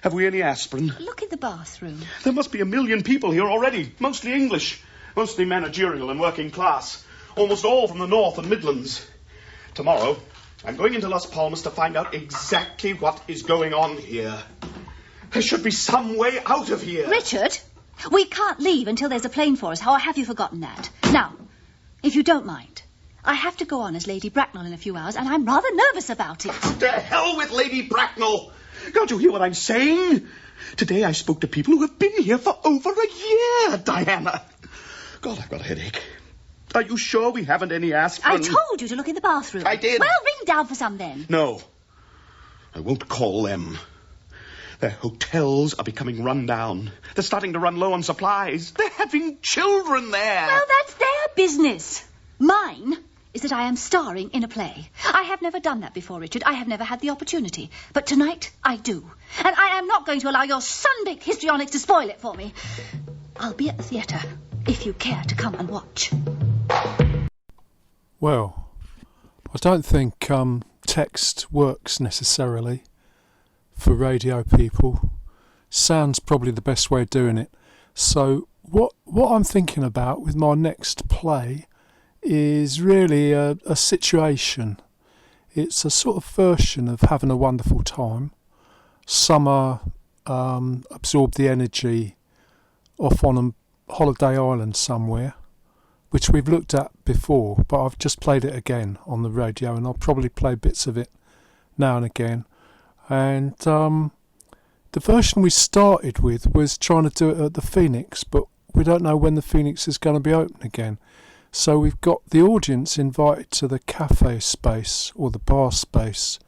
Have we any aspirin? Look in the bathroom. There must be 1 million people here already, mostly English, mostly managerial and working class, almost all from the North and Midlands. Tomorrow, I'm going into Las Palmas to find out exactly what is going on here. There should be some way out of here. Richard, we can't leave until there's a plane for us. Or have you forgotten that? Now, if you don't mind, I have to go on as Lady Bracknell in a few hours, and I'm rather nervous about it. To hell with Lady Bracknell! Can't you hear what I'm saying? Today I spoke to people who have been here for over a year, Diana. God, I've got a headache. Are you sure we haven't any aspirin? I told you to look in the bathroom. I did. Well, ring down for some then. No. I won't call them. Their hotels are becoming run down. They're starting to run low on supplies. They're having children there. Well, that's their business. Mine is that I am starring in a play. I have never done that before, Richard. I have never had the opportunity. But tonight, I do. And I am not going to allow your sun-baked histrionics to spoil it for me. I'll be at the theatre, if you care to come and watch. Well, I don't think text works necessarily for radio people. Sound's probably the best way of doing it. So what I'm thinking about with my next play is really a situation. It's a sort of version of Having a Wonderful Time. Summer absorbed the energy off on a holiday island somewhere, which we've looked at before, but I've just played it again on the radio, and I'll probably play bits of it now and again. And the version we started with was trying to do it at the Phoenix, but we don't know when the Phoenix is going to be open again. So we've got the audience invited to the cafe space or the bar space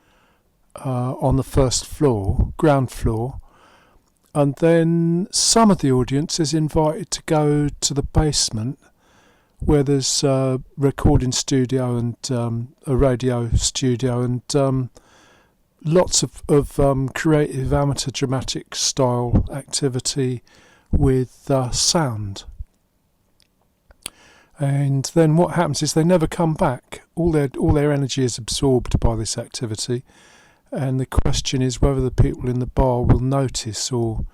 on the first floor, ground floor, and then some of the audience is invited to go to the basement where there's a recording studio and a radio studio and lots of creative amateur dramatic style activity with sound. And then what happens is they never come back. All their energy is absorbed by this activity, and the question is whether the people in the bar will notice or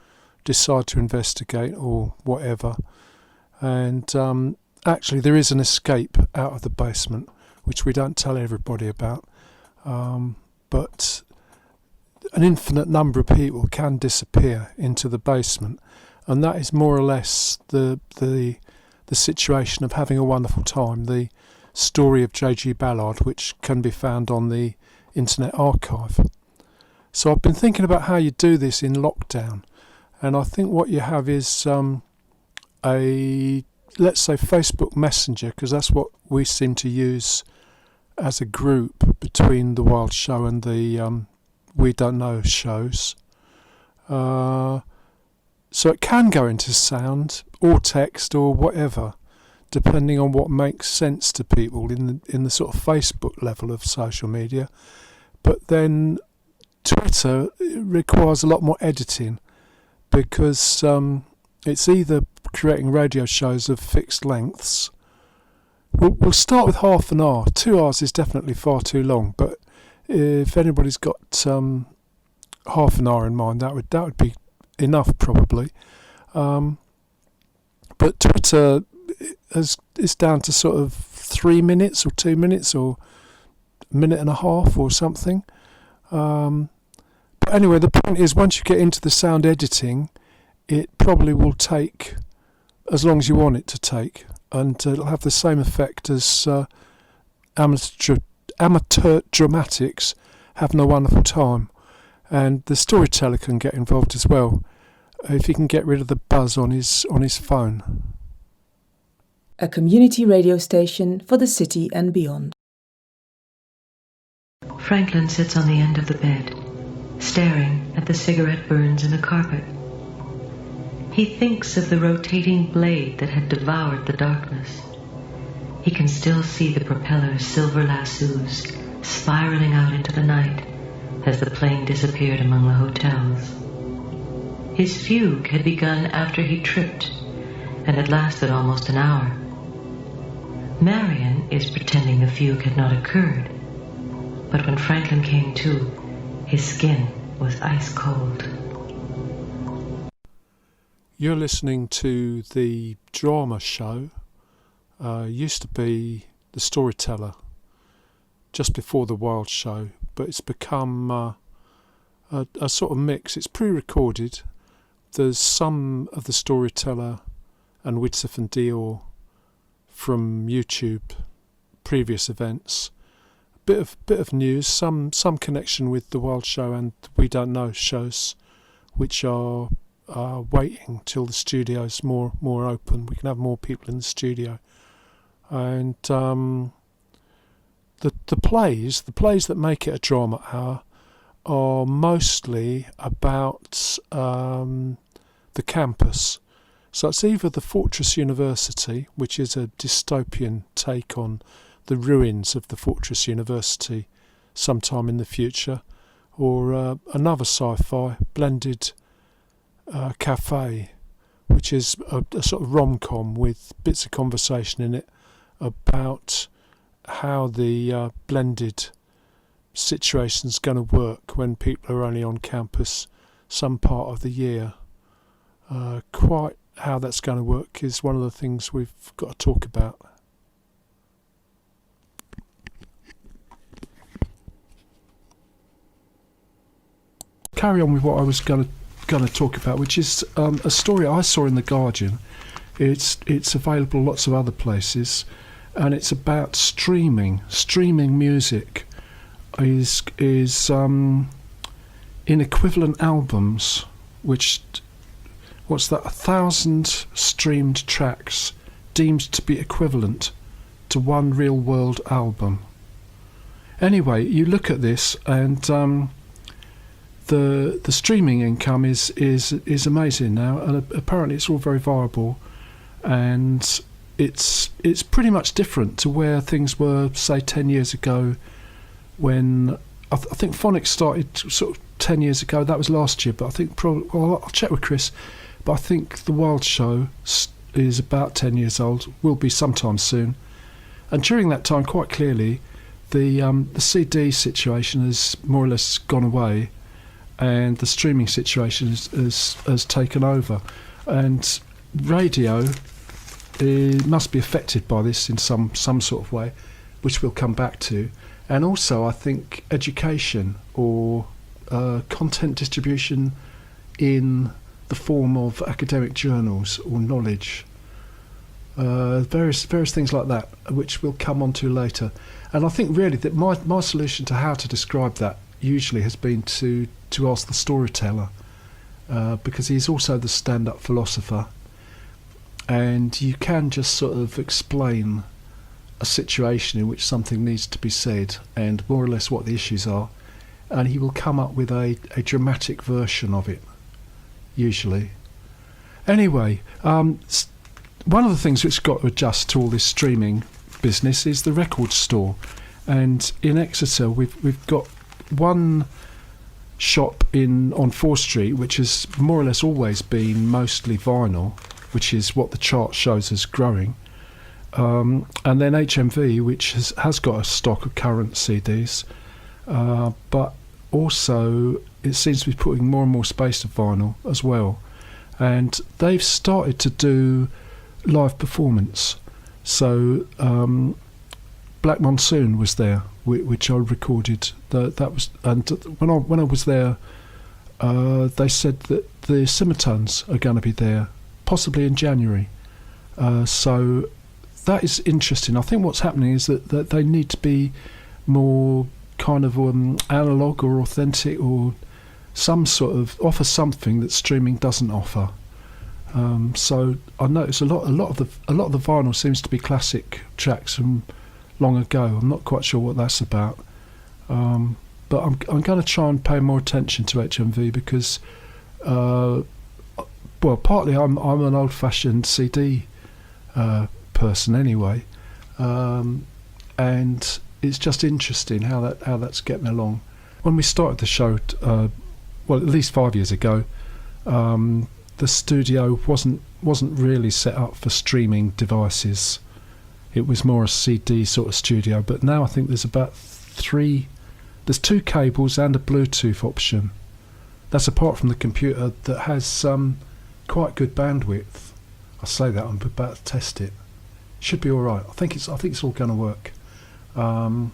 decide to investigate or whatever. And actually there is an escape out of the basement, which we don't tell everybody about, but an infinite number of people can disappear into the basement, and that is more or less the situation of Having a Wonderful Time, the story of J.G. Ballard, which can be found on the Internet Archive. So I've been thinking about how you do this in lockdown, and I think what you have is let's say Facebook Messenger, because that's what we seem to use as a group between the Wild Show and the We Don't Know shows. So it can go into sound or text or whatever, depending on what makes sense to people in the sort of Facebook level of social media. But then Twitter requires a lot more editing, because it's either creating radio shows of fixed lengths. We'll start with half an hour. 2 hours is definitely far too long, but if anybody's got half an hour in mind, that would be enough probably. But Twitter is down to sort of 3 minutes or 2 minutes or a minute and a half or something. But anyway, the point is, once you get into the sound editing, it probably will take as long as you want it to take, and it'll have the same effect as amateur dramatics Having a Wonderful Time. And the storyteller can get involved as well, if he can get rid of the buzz on his phone. A community radio station for the city and beyond. Franklin sits on the end of the bed, staring at the cigarette burns in the carpet. He thinks of the rotating blade that had devoured the darkness. He can still see the propeller's silver lassos spiraling out into the night as the plane disappeared among the hotels. His fugue had begun after he tripped and had lasted almost an hour. Marion is pretending the fugue had not occurred, but when Franklin came to, his skin was ice cold. You're listening to the drama show. Used to be The Storyteller, just before the Wild Show, but it's become a sort of mix. It's pre-recorded. There's some of The Storyteller and Widsith and Dior from YouTube, previous events. Bit of news, some connection with the Wild Show and We Don't Know shows, which are waiting till the studio's more open. We can have more people in the studio, and the plays that make it a drama hour are mostly about the campus. So it's either the Fortress University, which is a dystopian take on the ruins of the Fortress University sometime in the future, or another sci-fi blended cafe, which is a sort of rom-com with bits of conversation in it about how the blended situation's going to work when people are only on campus some part of the year. Quite how that's going to work is one of the things we've got to talk about. Carry on with what I was going to talk about, which is a story I saw in The Guardian. It's available lots of other places, and it's about streaming. Streaming music is in equivalent albums, which, what's that, 1,000 streamed tracks deemed to be equivalent to one real world album. Anyway, you look at this and the streaming income is amazing now, and apparently it's all very viable, and it's pretty much different to where things were, say, 10 years ago, when I think Phonics started sort of 10 years ago. That was last year, but I think I'll check with Chris, but I think the Wild Show is about 10 years old, will be sometime soon, and during that time, quite clearly, the CD situation has more or less gone away, and the streaming situation has taken over, and radio must be affected by this in some sort of way, which we'll come back to. And also, I think education or content distribution in the form of academic journals or knowledge, various things like that, which we'll come on to later. And I think really that my solution to how to describe that usually has been to ask the storyteller, because he's also the stand-up philosopher, and you can just sort of explain a situation in which something needs to be said and more or less what the issues are, and he will come up with a dramatic version of it, usually. Anyway, one of the things which got to adjust to all this streaming business is the record store, and in Exeter we've got one shop on 4th Street which has more or less always been mostly vinyl, which is what the chart shows as growing, and then HMV, which has got a stock of current CDs, but also it seems to be putting more and more space to vinyl as well, and they've started to do live performance. So Black Monsoon was there, which I recorded. That was, and when I was there, they said that the Semitones are going to be there, possibly in January. So that is interesting. I think what's happening is that they need to be more kind of analog or authentic, or some sort of offer something that streaming doesn't offer. So I notice a lot of the vinyl seems to be classic tracks from long ago. I'm not quite sure what that's about, but I'm going to try and pay more attention to HMV because, well, partly I'm an old-fashioned CD person anyway, and it's just interesting how that's getting along. When we started the show, well, at least 5 years ago, the studio wasn't really set up for streaming devices. It was more a CD sort of studio, but now I think there's there's 2 cables and a Bluetooth option. That's apart from the computer that has quite good bandwidth. I say that I'm about to test it. Should be all right. I think it's all going to work. Dionne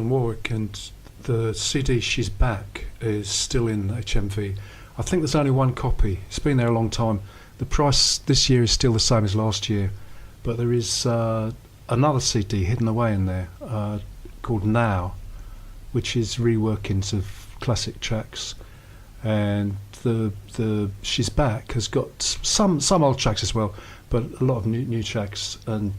Warwick, and the CD She's Back is still in HMV. I think there's only one copy. It's been there a long time. The price this year is still the same as last year, but there is another CD hidden away in there called Now, which is reworkings of classic tracks, and the She's Back has got some old tracks as well, but a lot of new tracks, and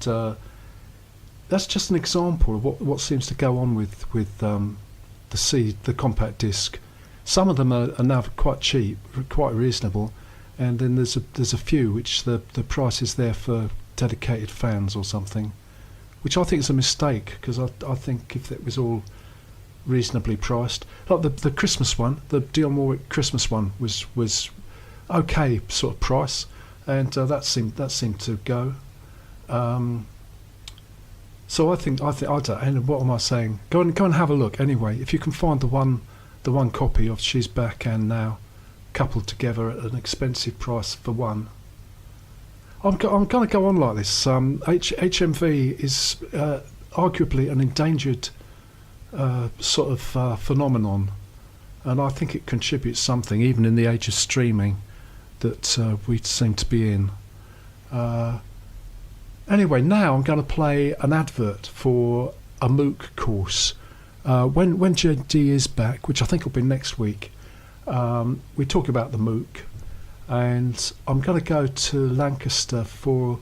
that's just an example of what seems to go on with the compact disc. Some of them are now quite cheap, quite reasonable, and then there's a few which the price is there for dedicated fans or something, which I think is a mistake, because I think if it was all reasonably priced, like the Christmas one, the Dionne Warwick Christmas one was okay sort of price, and that seemed to go. So I don't. And what am I saying? Go and have a look anyway. If you can find the one copy of She's Back and Now, coupled together at an expensive price for one. I'm going to go on like this. HMV is arguably an endangered sort of phenomenon, and I think it contributes something, even in the age of streaming, that we seem to be in. Anyway, now I'm going to play an advert for a MOOC course. When JD is back, which I think will be next week, we talk about the MOOC, and I'm going to go to Lancaster for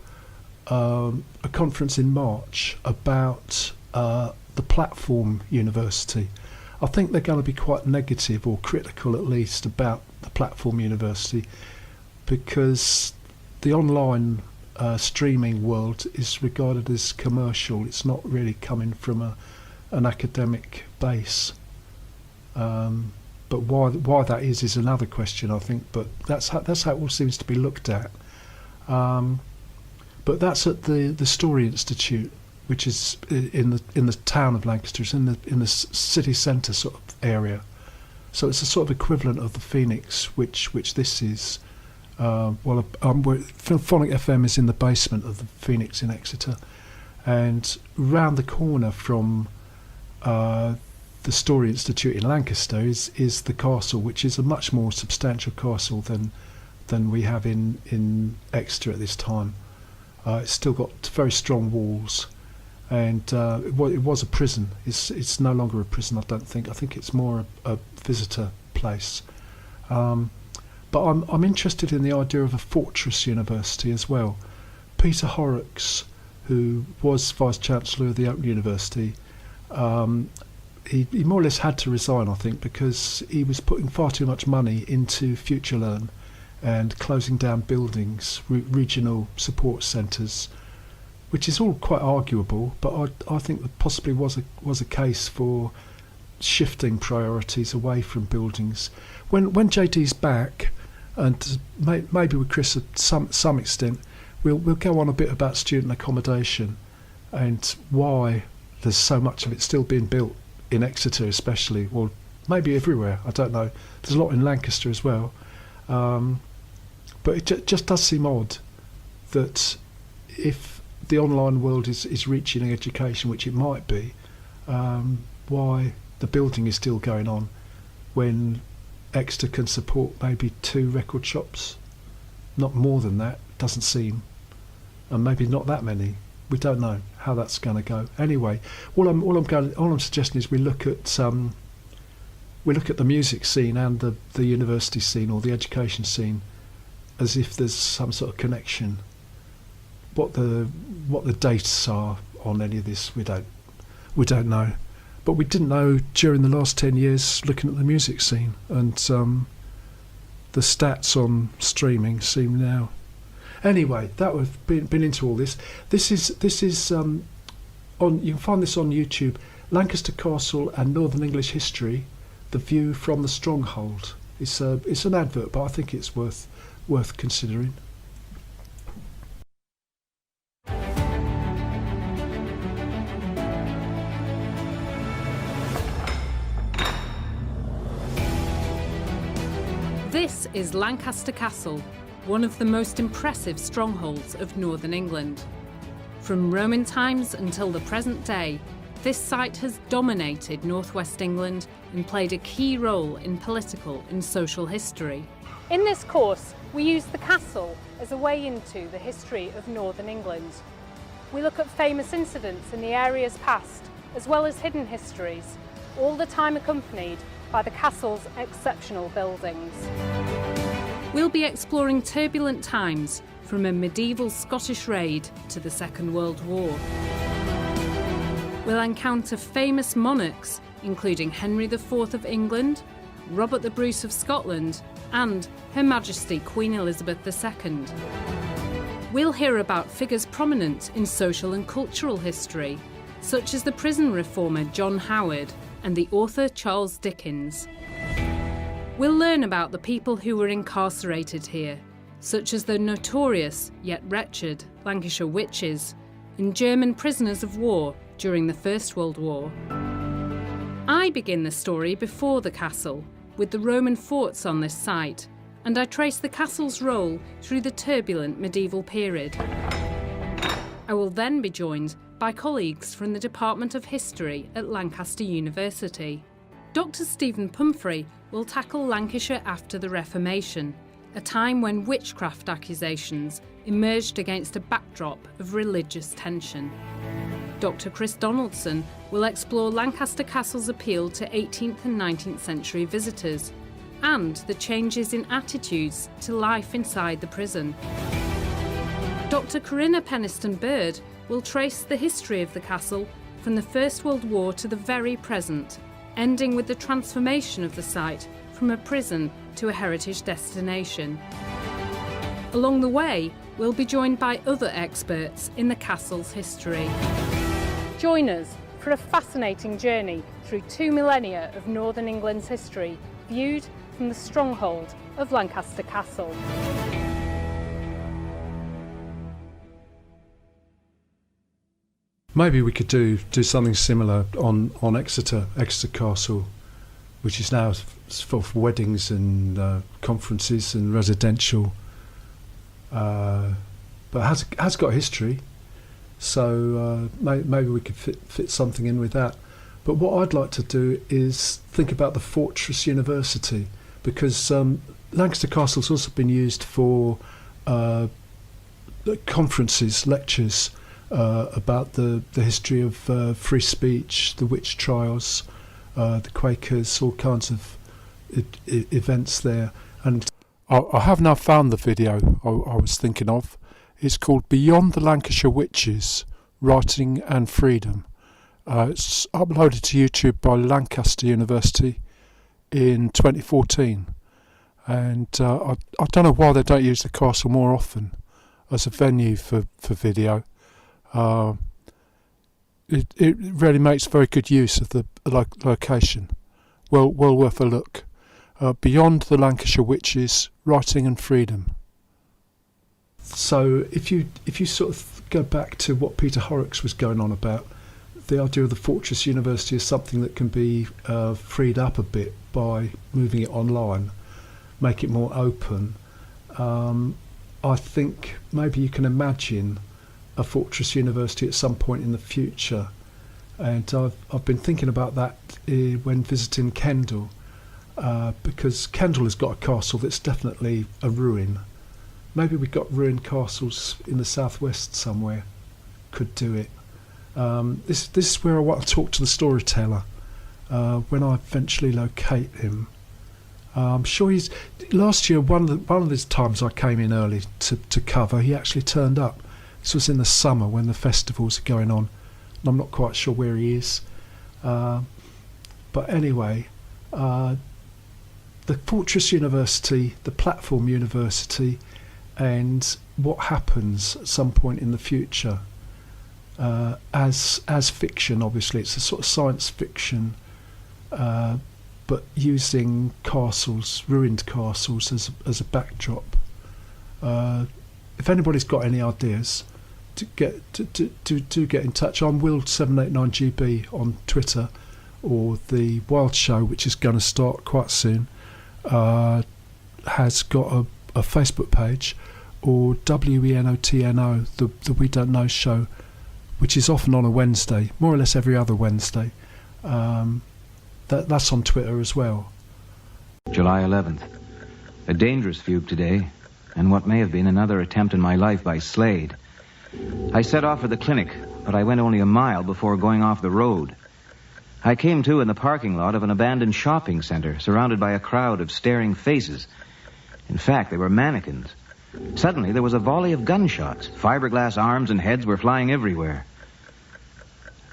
a conference in March about the platform university. I think they're going to be quite negative, or critical at least, about the platform university, because the online streaming world is regarded as commercial. It's not really coming from an academic base. But why that is another question, I think. But that's how it all seems to be looked at. But that's at the Story Institute, which is in the town of Lancaster. It's in the city centre sort of area. So it's a sort of equivalent of the Phoenix, which this is. Phonic FM is in the basement of the Phoenix in Exeter, and round the corner from the Story Institute in Lancaster is the castle, which is a much more substantial castle than we have in Exeter at this time. It's still got very strong walls, and it was a prison. It's no longer a prison, I don't think. I think it's more a visitor place. But I'm interested in the idea of a fortress university as well. Peter Horrocks, who was Vice-Chancellor of the Open University, he more or less had to resign, I think, because he was putting far too much money into FutureLearn and closing down buildings, regional support centres, which is all quite arguable, but I think that possibly was a case for shifting priorities away from buildings. When JD's back, and maybe with Chris at some extent, we'll go on a bit about student accommodation and why there's so much of it still being built in Exeter especially, or maybe everywhere, I don't know. There's a lot in Lancaster as well. But it just does seem odd that if the online world is reaching education, which it might be, why the building is still going on when Exeter can support maybe 2 record shops, not more than that, doesn't seem, and maybe not that many. We don't know how that's going to go. Anyway, all I'm suggesting is we look at the music scene and the university scene or the education scene as if there's some sort of connection. What the dates are on any of this, we don't know. But we didn't know during the last 10 years looking at the music scene, and the stats on streaming seem now. Anyway, that we've been into all this. This is on. You can find this on YouTube. Lancaster Castle and Northern English History: The View from the Stronghold. It's an advert, but I think it's worth considering. is Lancaster Castle, one of the most impressive strongholds of northern England. From Roman times until the present day, this site has dominated northwest England and played a key role in political and social history. In this course, we use the castle as a way into the history of northern England. We look at famous incidents in the area's past, as well as hidden histories, all the time accompanied by the castle's exceptional buildings. We'll be exploring turbulent times, from a medieval Scottish raid to the Second World War. We'll encounter famous monarchs, including Henry IV of England, Robert the Bruce of Scotland, and Her Majesty Queen Elizabeth II. We'll hear about figures prominent in social and cultural history, such as the prison reformer John Howard and the author Charles Dickens. We'll learn about the people who were incarcerated here, such as the notorious, yet wretched, Lancashire witches and German prisoners of war during the First World War. I begin the story before the castle, with the Roman forts on this site, and I trace the castle's role through the turbulent medieval period. I will then be joined by colleagues from the Department of History at Lancaster University. Dr. Stephen Pumphrey will tackle Lancashire after the Reformation, a time when witchcraft accusations emerged against a backdrop of religious tension. Dr. Chris Donaldson will explore Lancaster Castle's appeal to 18th and 19th century visitors and the changes in attitudes to life inside the prison. Dr. Corinna Penniston-Bird will trace the history of the castle from the First World War to the very present, ending with the transformation of the site from a prison to a heritage destination. Along the way, we'll be joined by other experts in the castle's history. Join us for a fascinating journey through 2 millennia of northern England's history, viewed from the stronghold of Lancaster Castle. Maybe we could do something similar on Exeter Castle, which is now for weddings and conferences and residential, but has got history. So maybe we could fit something in with that. But what I'd like to do is think about the Fortress University, because Lancaster Castle's also been used for conferences, lectures about the history of free speech, the witch trials, the Quakers, all kinds of events there. And I have now found the video I was thinking of. It's called Beyond the Lancashire Witches, Writing and Freedom. It's uploaded to YouTube by Lancaster University in 2014. And I don't know why they don't use the castle more often as a venue for video. It really makes very good use of the location. Well worth a look. Beyond the Lancashire Witches, Writing and Freedom. So if you sort of go back to what Peter Horrocks was going on about, the idea of the Fortress University is something that can be freed up a bit by moving it online, make it more open. I think maybe you can imagine a Fortress University at some point in the future, and I've been thinking about that when visiting Kendal, because Kendal has got a castle that's definitely a ruin. Maybe we've got ruined castles in the southwest somewhere. Could do it. This is where I want to talk to the storyteller when I eventually locate him. I'm sure he's. Last year, one of the times I came in early to cover, he actually turned up. This was in the summer when the festivals are going on, and I'm not quite sure where he is. But anyway, the Fortress University, the Platform University, and what happens at some point in the future as fiction. Obviously, it's a sort of science fiction, but using castles, ruined castles, as a backdrop. If anybody's got any ideas, to get in touch. I'm Will789GB on Twitter, or the Wild Show, which is going to start quite soon. has got a Facebook page, or WENOTNO, the We Don't Know show, which is often on a Wednesday, more or less every other Wednesday. That's on Twitter as well. July 11th. A dangerous fugue today, and what may have been another attempt in my life by Slade. I set off for the clinic, but I went only a mile before going off the road. I came to in the parking lot of an abandoned shopping center, surrounded by a crowd of staring faces. In fact, they were mannequins. Suddenly, there was a volley of gunshots. Fiberglass arms and heads were flying everywhere.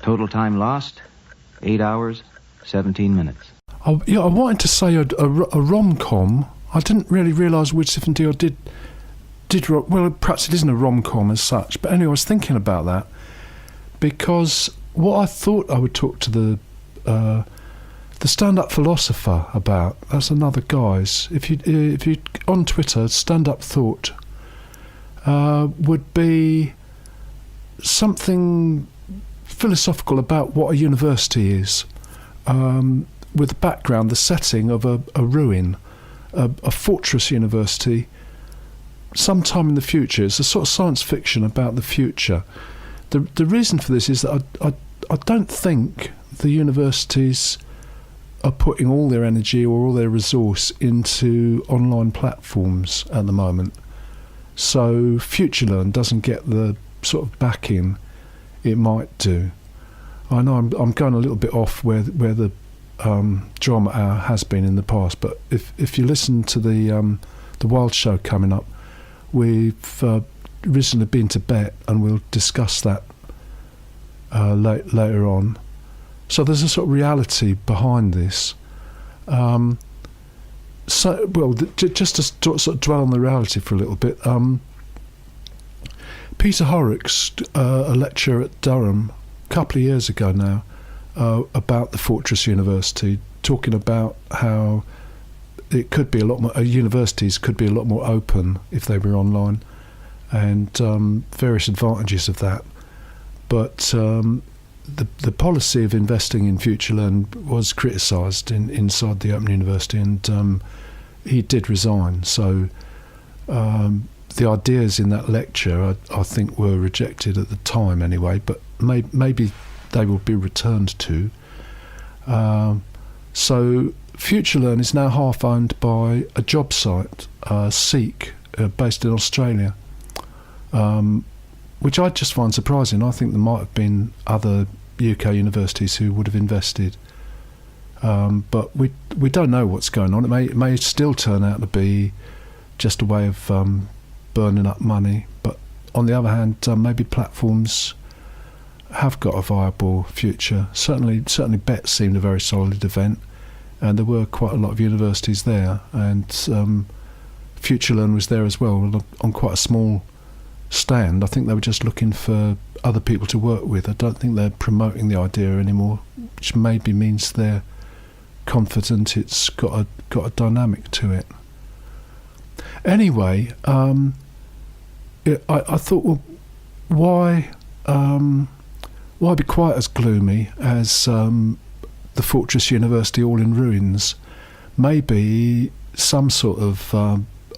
Total time lost, 8 hours, 17 minutes. I wanted to say a rom-com. I didn't really realise Wood Stephen Dior did well, perhaps it isn't a rom-com as such, but anyway, I was thinking about that, because what I thought I would talk to the stand-up philosopher about, that's another guy's, if you on Twitter, stand-up thought would be something philosophical about what a university is, with the background, the setting of a ruin, a fortress university sometime in the future. It's a sort of science fiction about the future. The reason for this is that I don't think the universities are putting all their energy or all their resource into online platforms at the moment. So FutureLearn doesn't get the sort of backing it might do. I know I'm going a little bit off where the drama hour has been in the past, but if you listen to the Wild Show coming up, we've recently been to Bet, and we'll discuss that later on. So there's a sort of reality behind this. Just to sort of dwell on the reality for a little bit. Peter Horrocks, a lecturer at Durham a couple of years ago now, about the Fortress University, talking about how it could be a lot more, universities could be a lot more open if they were online, and various advantages of that. But the policy of investing in FutureLearn was criticised inside the Open University, and he did resign. So the ideas in that lecture, I think, were rejected at the time anyway, but maybe they will be returned to. So FutureLearn is now half owned by a job site, Seek, based in Australia, which I just find surprising. I think there might have been other UK universities who would have invested, but we don't know what's going on. It may still turn out to be just a way of burning up money, but on the other hand, maybe platforms have got a viable future. Certainly Bet seemed a very solid event, and there were quite a lot of universities there, and FutureLearn was there as well on quite a small stand. I think they were just looking for other people to work with. I don't think they're promoting the idea anymore, which maybe means they're confident it's got a dynamic to it. Anyway, I thought, well, why be quite as gloomy as the Fortress University all in ruins? Maybe some sort of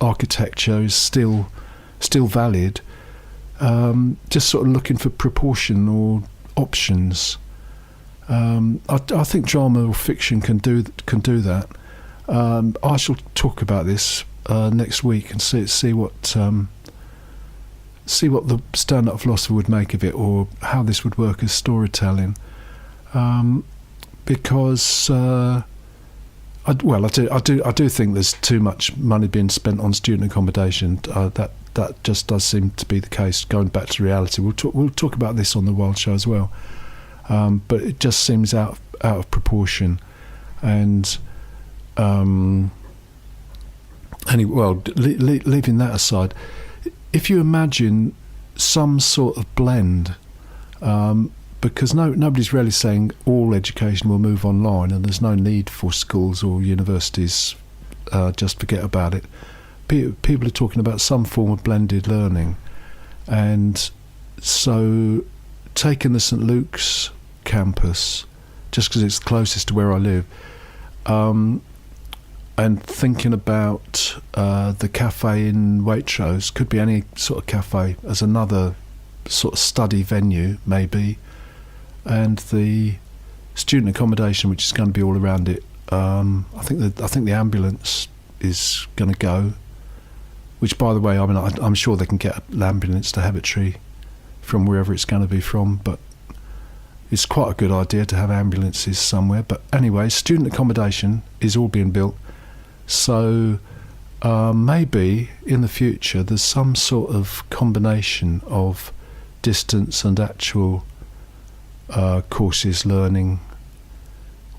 architecture is still valid. Just sort of looking for proportion or options. I think drama or fiction can do that. I shall talk about this next week and see what the stand-up philosopher would make of it, or how this would work as storytelling. Because I do think there's too much money being spent on student accommodation. That just does seem to be the case. Going back to reality, we'll talk about this on the Wild Show as well. But it just seems out of proportion, and leaving that aside, if you imagine some sort of blend, because nobody's really saying all education will move online, and there's no need for schools or universities. Just forget about it. People are talking about some form of blended learning, and so taking the St Luke's campus, just because it's closest to where I live, and thinking about the cafe in Waitrose, could be any sort of cafe, as another sort of study venue maybe, and the student accommodation which is going to be all around it. I think the ambulance is going to go, which, by the way, I mean, I'm sure they can get an ambulance to Habitry from wherever it's going to be from, but it's quite a good idea to have ambulances somewhere. But anyway, student accommodation is all being built, so maybe in the future there's some sort of combination of distance and actual courses learning,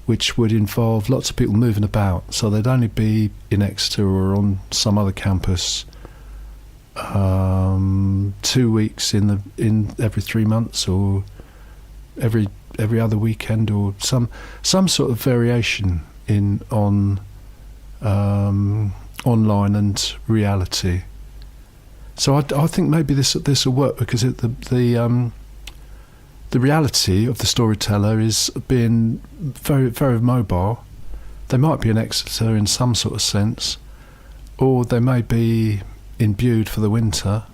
which would involve lots of people moving about. So they'd only be in Exeter or on some other campus 2 weeks in every 3 months, or every other weekend, or some sort of variation on online and reality. So I think maybe this will work, because the reality of the storyteller is being very, very mobile. They might be in Exeter in some sort of sense, or they may be imbued for the winter.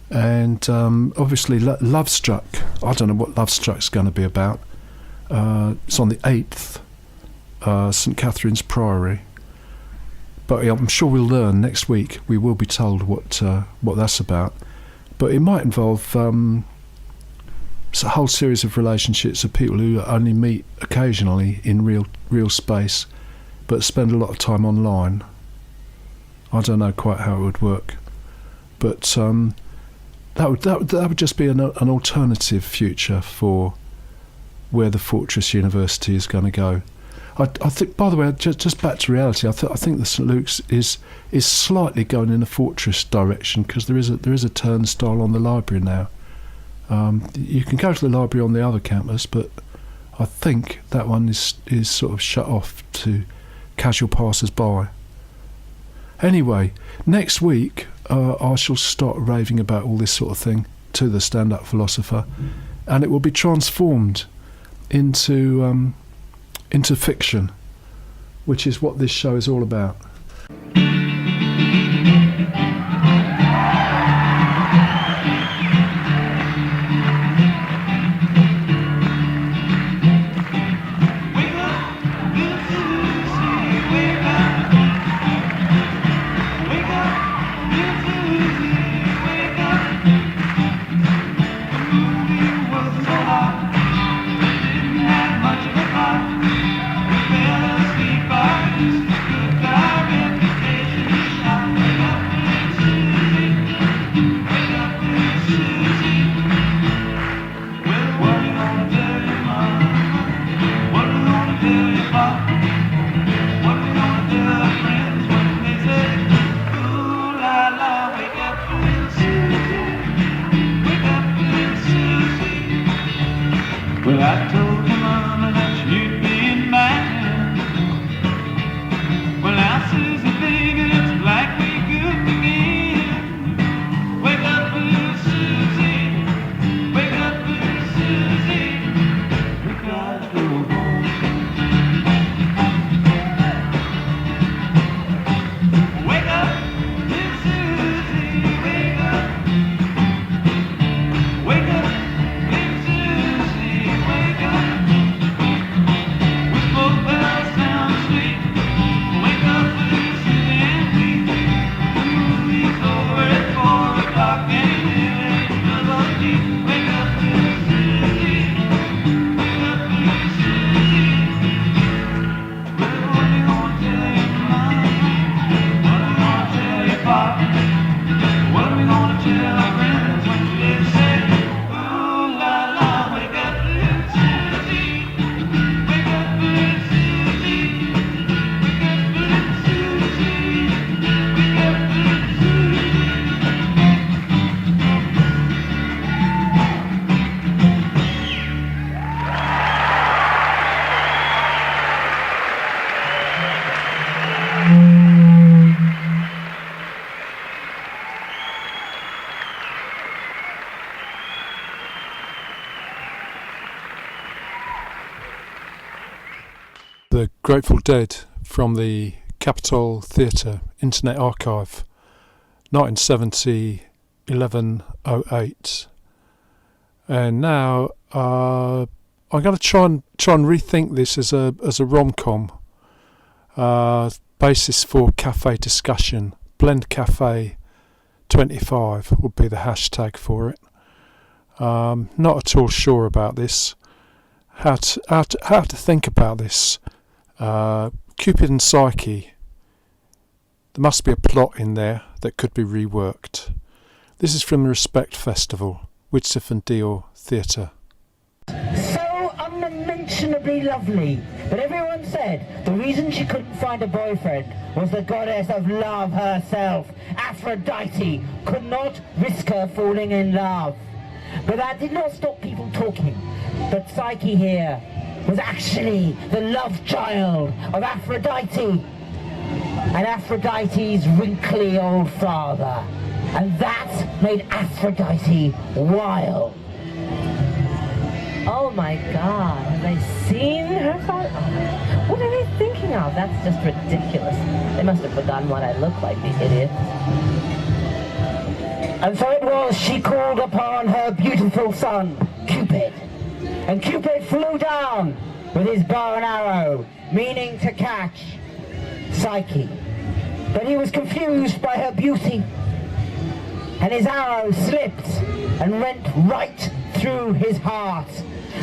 And obviously Love Struck, I don't know what Love Struck's going to be about. It's on the 8th, St Catherine's Priory. But I'm sure we'll learn next week. We will be told what that's about. But it might involve it's a whole series of relationships of people who only meet occasionally in real space, but spend a lot of time online. I don't know quite how it would work, but that would just be an alternative future for where the Fortress University is going to go. I think, by the way, just back to reality, I think the St Luke's is slightly going in a fortress direction, because there is a turnstile on the library now. You can go to the library on the other campus, but I think that one is sort of shut off to casual passers-by. Anyway, next week I shall start raving about all this sort of thing to the stand-up philosopher, and it will be transformed into fiction, which is what this show is all about. The Grateful Dead from the Capitol Theatre Internet Archive, 1970, 11/08. And now I'm going to try and rethink this as a rom-com. Basis for cafe discussion. Blend Cafe 25 would be the hashtag for it. Not at all sure about this. How to think about this. Cupid and Psyche. There must be a plot in there that could be reworked. This is from the Respect Festival, Whitsuff and Deal Theatre. So unmentionably lovely that everyone said the reason she couldn't find a boyfriend was the goddess of love herself, Aphrodite, could not risk her falling in love. But that did not stop people talking. But Psyche here was actually the love child of Aphrodite and Aphrodite's wrinkly old father. And that made Aphrodite wild. Oh my God, have they seen her father? What are they thinking of? That's just ridiculous. They must have forgotten what I look like, these idiots. And so it was she called upon her beautiful son, Cupid. And Cupid flew down with his bow and arrow, meaning to catch Psyche. But he was confused by her beauty, and his arrow slipped and went right through his heart.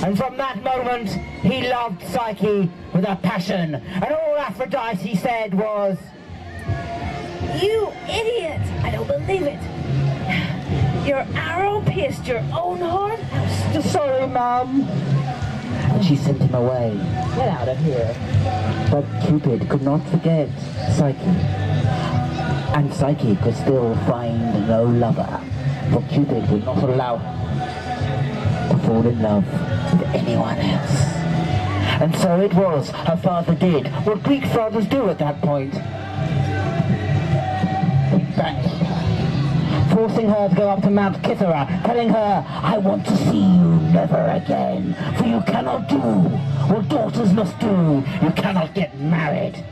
And from that moment, he loved Psyche with a passion. And all Aphrodite said was, "You idiot! I don't believe it. Your arrow pierced your own heart? Sorry, Mum." And she sent him away. Get out of here. But Cupid could not forget Psyche. And Psyche could still find no lover, for Cupid would not allow her to fall in love with anyone else. And so it was her father did what Greek fathers do at that point. He banished her, forcing her to go up to Mount Kythera, telling her, "I want to see you never again, for you cannot do what daughters must do. You cannot get married."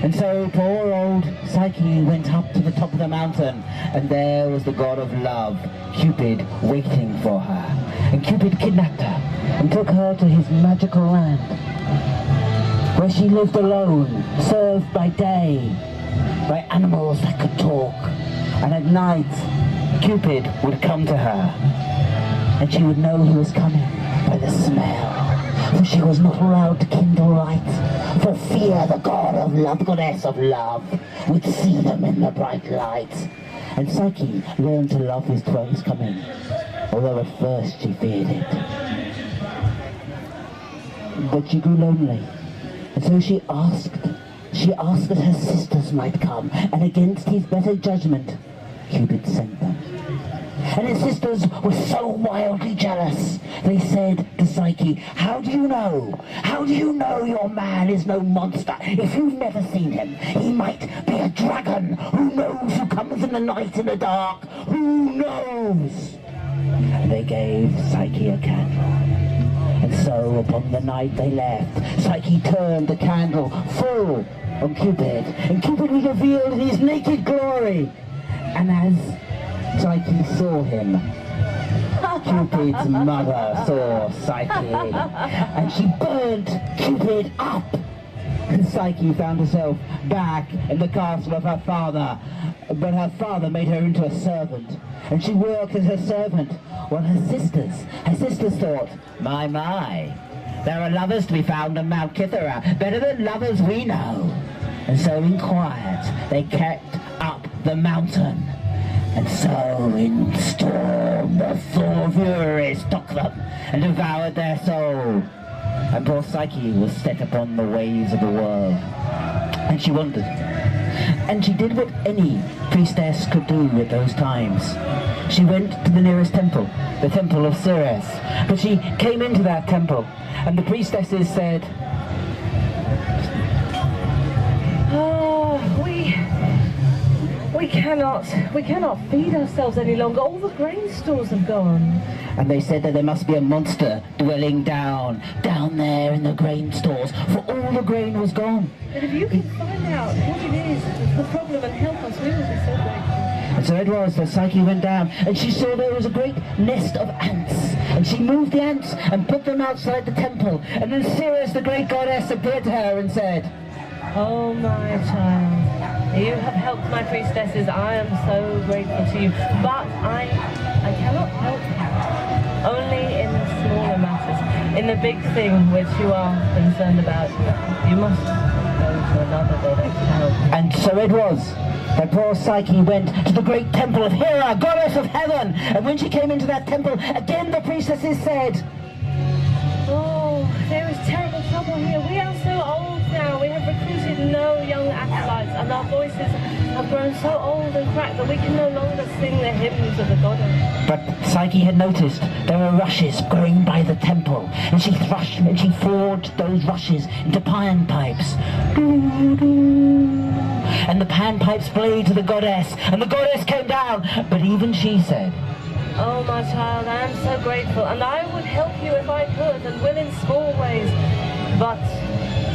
And so poor old Psyche went up to the top of the mountain, and there was the god of love, Cupid, waiting for her. And Cupid kidnapped her and took her to his magical land, where she lived alone, served by day by animals that could talk. And at night, Cupid would come to her, and she would know he was coming by the smell. For she was not allowed to kindle light, for fear the god of love, goddess of love, would see them in the bright light. And Psyche learned to love his coming, although at first she feared it. But she grew lonely, and so she asked that her sisters might come, and against his better judgment, Cupid sent them. And his sisters were so wildly jealous. They said to Psyche, "How do you know? How do you know your man is no monster? If you've never seen him, he might be a dragon. Who knows who comes in the night in the dark? Who knows?" And they gave Psyche a candle. And so upon the night they left, Psyche turned the candle full on Cupid, and Cupid was revealed in his naked glory. And as Psyche saw him, Cupid's mother saw Psyche, and she burnt Cupid up. And Psyche found herself back in the castle of her father, but her father made her into a servant, and she worked as her servant, while her sisters thought, my, there are lovers to be found on Mount Kythera, better than lovers we know. And so in quiet they kept up the mountain. And so in storm the Thor fury struck them and devoured their soul. And poor Psyche was set upon the ways of the world. And she wandered. And she did what any priestess could do at those times. She went to the nearest temple, the temple of Ceres. But she came into that temple, and the priestesses said, "Oh, we We cannot feed ourselves any longer. All the grain stores have gone. And they said that there must be a monster dwelling down there in the grain stores, for all the grain was gone. But if you can find out what it is that's the problem and help us, we will be so grateful. And so it was that Psyche went down, and she saw there was a great nest of ants. And she moved the ants and put them outside the temple. And then Ceres, the great goddess, appeared to her and said, "Oh, my child, you have helped my priestesses. I am so grateful to you. But I cannot help you. Only in the smaller matters. In the big thing which you are concerned about, you must go to another goddess to help you." And so it was that poor Psyche went to the great temple of Hera, goddess of heaven. And when she came into that temple, again the priestesses said, "Oh, there is terrible trouble here. We are so old now. We have recruited no young acolytes, and our voices have grown so old and cracked that we can no longer sing the hymns of the goddess." But Psyche had noticed there were rushes growing by the temple, and she thrust and she forged those rushes into pan pipes. And the pan pipes played to the goddess, and the goddess came down. But even she said, "Oh, my child, I am so grateful, and I would help you if I could, and will in small ways. But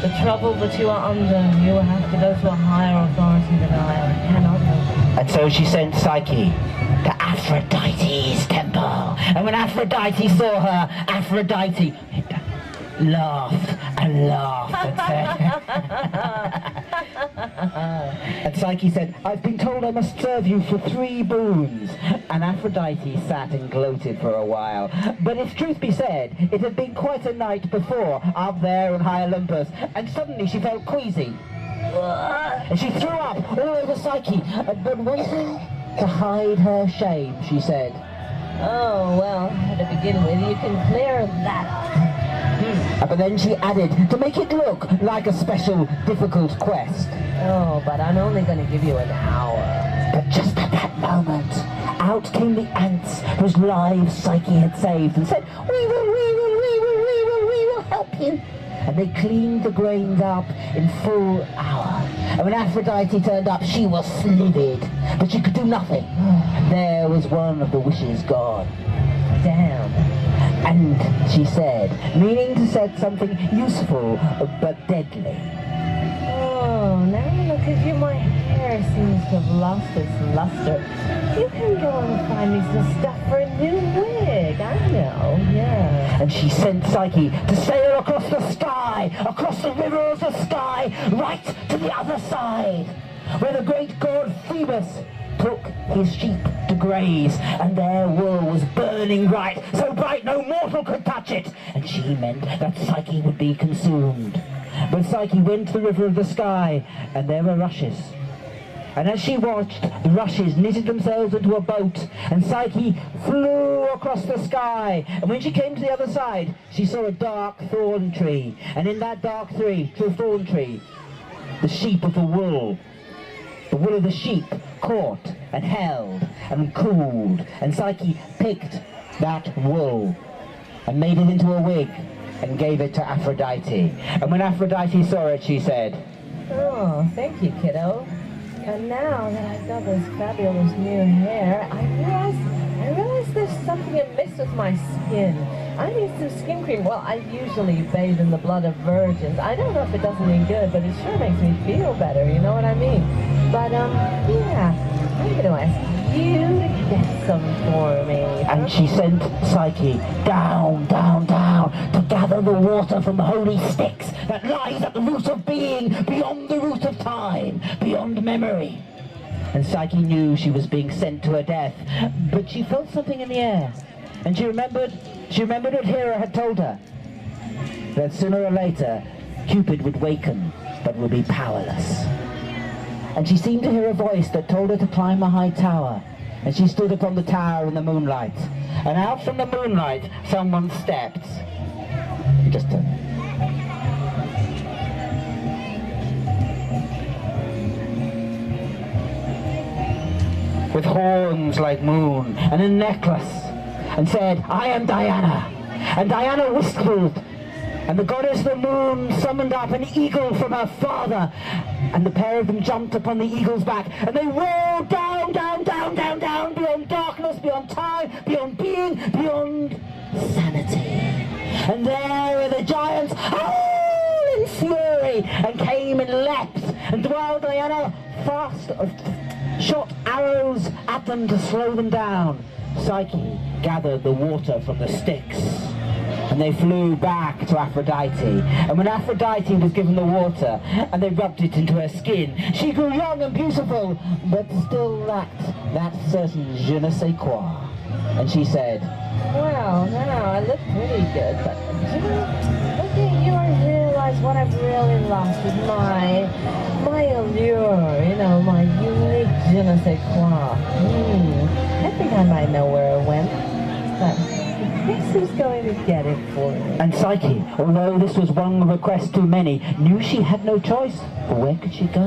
the trouble that you are under, you will have to go to a higher authority than I cannot help you." And so she sent Psyche to Aphrodite's temple. And when Aphrodite saw her, Aphrodite laughed and said, and Psyche said, "I've been told I must serve you for 3 boons. And Aphrodite sat and gloated for a while. But if truth be said, it had been quite a night before, up there on high Olympus, and suddenly she felt queasy. And she threw up all over Psyche, but wanting to hide her shame, she said, "Oh, well, to begin with, you can clear that up." But then she added, to make it look like a special, difficult quest, "Oh, but I'm only going to give you an hour." But just at that moment, out came the ants whose lives Psyche had saved and said, we will help you." And they cleaned the grains up in full hour. And when Aphrodite turned up, she was livid, but she could do nothing. There was one of the wishes gone. Damn. And she said, meaning to say something useful but deadly, "Oh, now look at you, my hair seems to have lost its luster. You can go and find me some stuff for a new wig, I know, yeah." And she sent Psyche to sail across the sky, across the river of the sky, right to the other side, where the great god Phoebus took his sheep to graze, and their wool was burning bright, so bright no mortal could touch it, and she meant that Psyche would be consumed. But Psyche went to the river of the sky, and there were rushes. And as she watched, the rushes knitted themselves into a boat, and Psyche flew across the sky. And when she came to the other side, she saw a dark thorn tree, and in that dark thorn tree, the sheep of the wool of the sheep caught and held and cooled. And Psyche picked that wool and made it into a wig and gave it to Aphrodite. And when Aphrodite saw it, she said, "Oh, thank you, kiddo. And now that I've got this fabulous new hair, I realize there's something amiss with my skin. I need some skin cream. Well, I usually bathe in the blood of virgins. I don't know if it does any good, but it sure makes me feel better, you know what I mean? But, yeah, I'm going to ask you to get some for me." And she sent Psyche down to gather the water from holy sticks that lies at the root of being, beyond the root of time, beyond memory. And Psyche knew she was being sent to her death, but she felt something in the air, and she remembered what Hera had told her, that sooner or later Cupid would waken but would be powerless. And she seemed to hear a voice that told her to climb a high tower. And she stood upon the tower in the moonlight. And out from the moonlight, someone stepped. Just with horns like moon and a necklace, and said, "I am Diana." And Diana whistled And the goddess of the moon summoned up an eagle from her father, and the pair of them jumped upon the eagle's back, and they rolled down, down, down, down, down, beyond darkness, beyond time, beyond being, beyond sanity. And there were the giants, all in fury, and came and leapt, and while Diana fast shot arrows at them to slow them down, Psyche gathered the water from the sticks, and they flew back to Aphrodite. And when Aphrodite was given the water and they rubbed it into her skin, she grew young and beautiful, but still lacked that certain je ne sais quoi. And she said, Well, now I look pretty good, but looking at you, I realize what I've really lost is my allure, my unique je ne sais quoi. I think I might know where it went, but who's going to get it for me? And Psyche, although this was one request too many, knew she had no choice, but where could she go?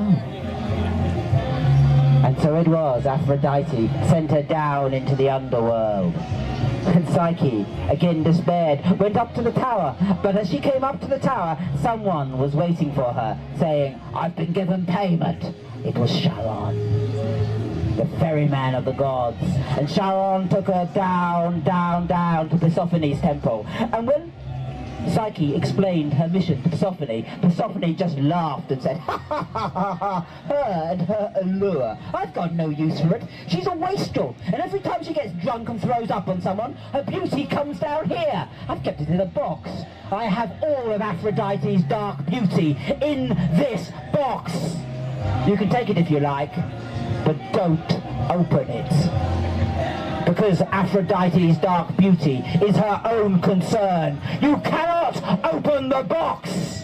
And so it was Aphrodite sent her down into the underworld. And Psyche, again despaired, went up to the tower, but as she came up to the tower, someone was waiting for her, saying, I've been given payment. It was Charon, the ferryman of the gods. And Charon took her down, down, down to Persephone's temple. And when Psyche explained her mission to Persephone, Persephone just laughed and said, ha ha ha ha ha, her and her allure. I've got no use for it. She's a wastrel, and every time she gets drunk and throws up on someone, her beauty comes down here. I've kept it in a box. I have all of Aphrodite's dark beauty in this box. You can take it if you like, but don't open it. Because Aphrodite's dark beauty is her own concern. You cannot open the box!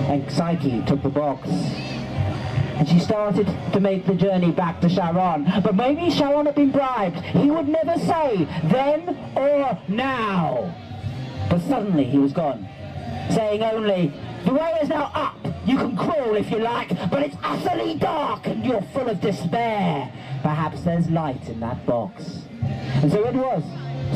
And Psyche took the box, and she started to make the journey back to Charon. But maybe Charon had been bribed. He would never say, then or now. But suddenly he was gone, saying only, the way is now up. You can crawl if you like, but it's utterly dark and you're full of despair. Perhaps there's light in that box. And so it was.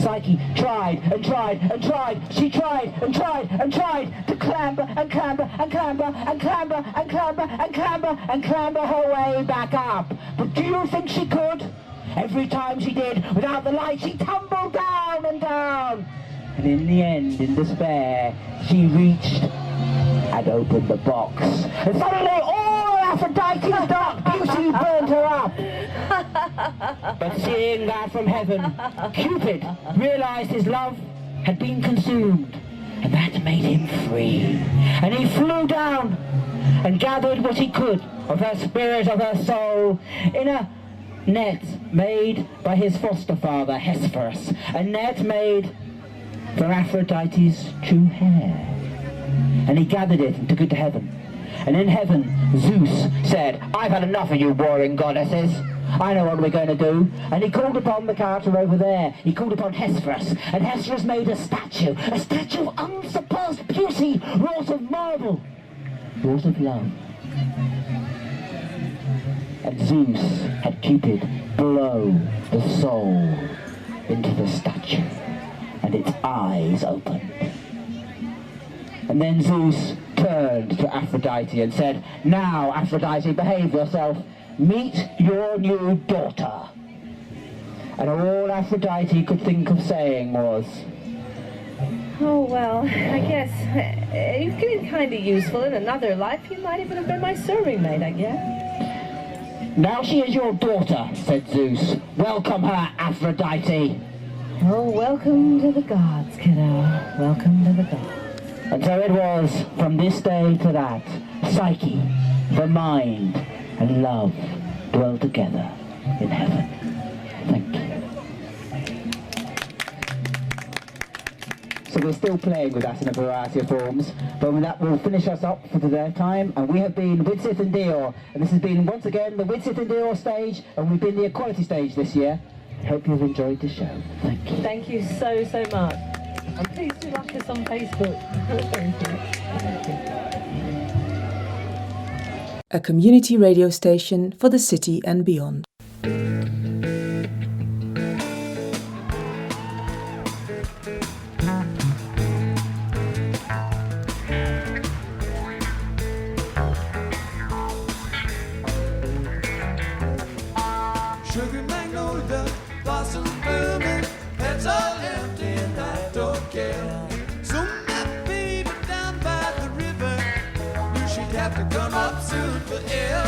Psyche tried and tried and tried. She tried and tried and tried to clamber and clamber and clamber and clamber and clamber and clamber and clamber her way back up. But do you think she could? Every time she did, without the light, she tumbled down and down. And in the end, in despair, she reached and opened the box. And suddenly all Aphrodite's dark beauty burned her up. But seeing that from heaven, Cupid realized his love had been consumed, and that made him free. And he flew down and gathered what he could of her spirit, of her soul, in a net made by his foster father, Hesperus, a net made for Aphrodite's true hair. And he gathered it and took it to heaven. And in heaven, Zeus said, I've had enough of you warring goddesses. I know what we're going to do. And he called upon the character over there. He called upon Hesperus. And Hesperus made a statue of unsurpassed beauty, wrought of marble, wrought of love. And Zeus had Cupid blow the soul into the statue, and its eyes opened. And then Zeus turned to Aphrodite and said, now, Aphrodite, behave yourself. Meet your new daughter. And all Aphrodite could think of saying was, oh, well, I guess you've been kind of useful in another life. You might even have been my serving maid, I guess. Now she is your daughter, said Zeus. Welcome her, Aphrodite. Oh, welcome to the gods, kiddo. Welcome to the gods. And so it was, from this day to that, Psyche, the mind, and love dwell together in heaven. Thank you. So we're still playing with that in a variety of forms, but that will finish us up for today's time. And we have been Widsith and Dior, and this has been once again the Widsith and Dior stage, and we've been the Equality stage this year. Hope you've enjoyed the show. Thank you. Thank you so, so much. And please do like us on Facebook. Thank you. A community radio station for the city and beyond. whistles booming, pets all empty, and I don't care. So my baby down by the river knew she'd have to come up soon for air.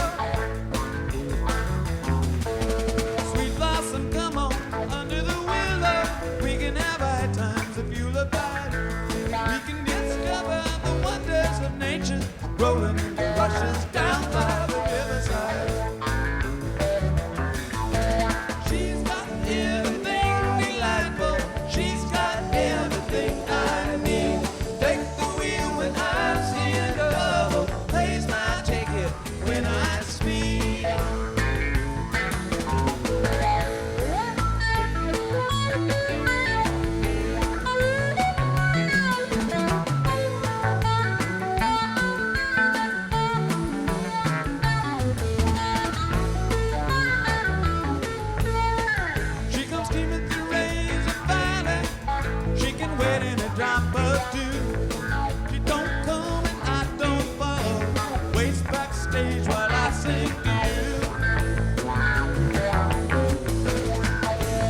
Sweet blossom, come on under the willow. We can have high times if you'll abide. We can discover the wonders of nature, rolling into rushes down by the riverside. She's got everything delightful. She's got everything I need. Take the wheel when I'm seeing double. Plays my ticket when I speed. She comes steaming through rains of valley. She can wait in a drop of dew. She don't come and I don't follow. Waits backstage while I sing to you.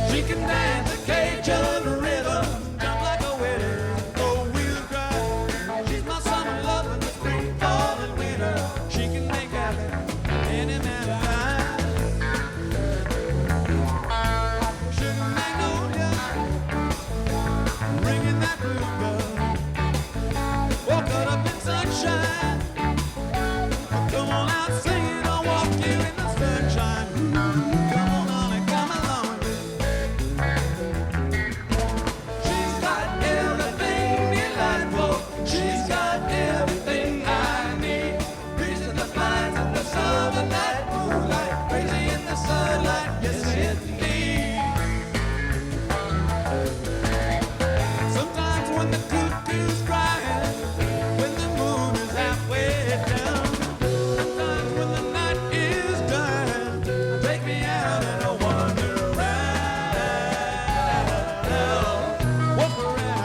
She can dance a Cajun rhythm, jump like a wedding, four-wheel drive. She's my summer love in the spring, fall, and winter. She can make happy any man alive. Sugar magnolia, ringing that bluebird. Woke up in sunshine. Come on out singing, I'll walk you in the sunshine. Come on, honey, come along with me. She's got everything delightful. She's got everything I need. Peace in the pines in the summer night, moonlight, crazy in the sunlight, yes indeed. Sometimes when the cuckoo's crying, when the moon is halfway down, sometimes when the night is done, take me out and I'll wander around, walk around.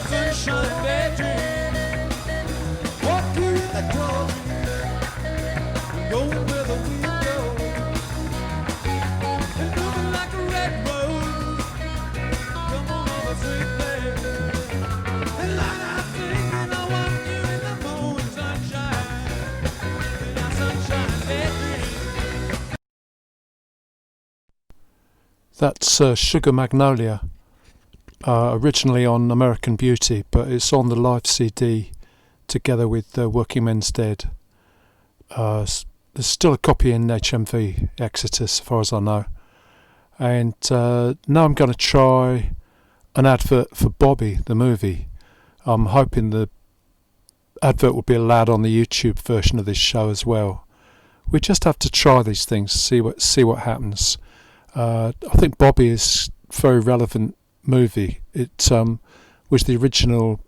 Sunshine daydream, walk you in the cold, going where the wind goes, and moving like a red rose. Come on over, sweet baby, and line out singing. I want you in the moon, sunshine, in our sunshine daydream. That's Sugar Magnolia, originally on American Beauty, but it's on the live CD together with Working Men's Dead. There's still a copy in HMV Exeter, as far as I know. And now I'm going to try an advert for Bobby, the movie. I'm hoping the advert will be allowed on the YouTube version of this show as well. We just have to try these things, see what happens. I think Bobby is a very relevant movie. It was the original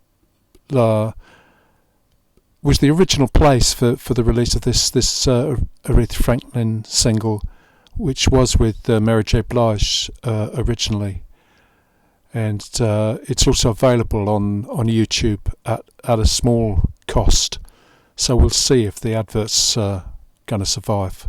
place for the release of this Aretha Franklin single, which was with Mary J. Blige originally, and it's also available on YouTube at a small cost. So we'll see if the advert's going to survive.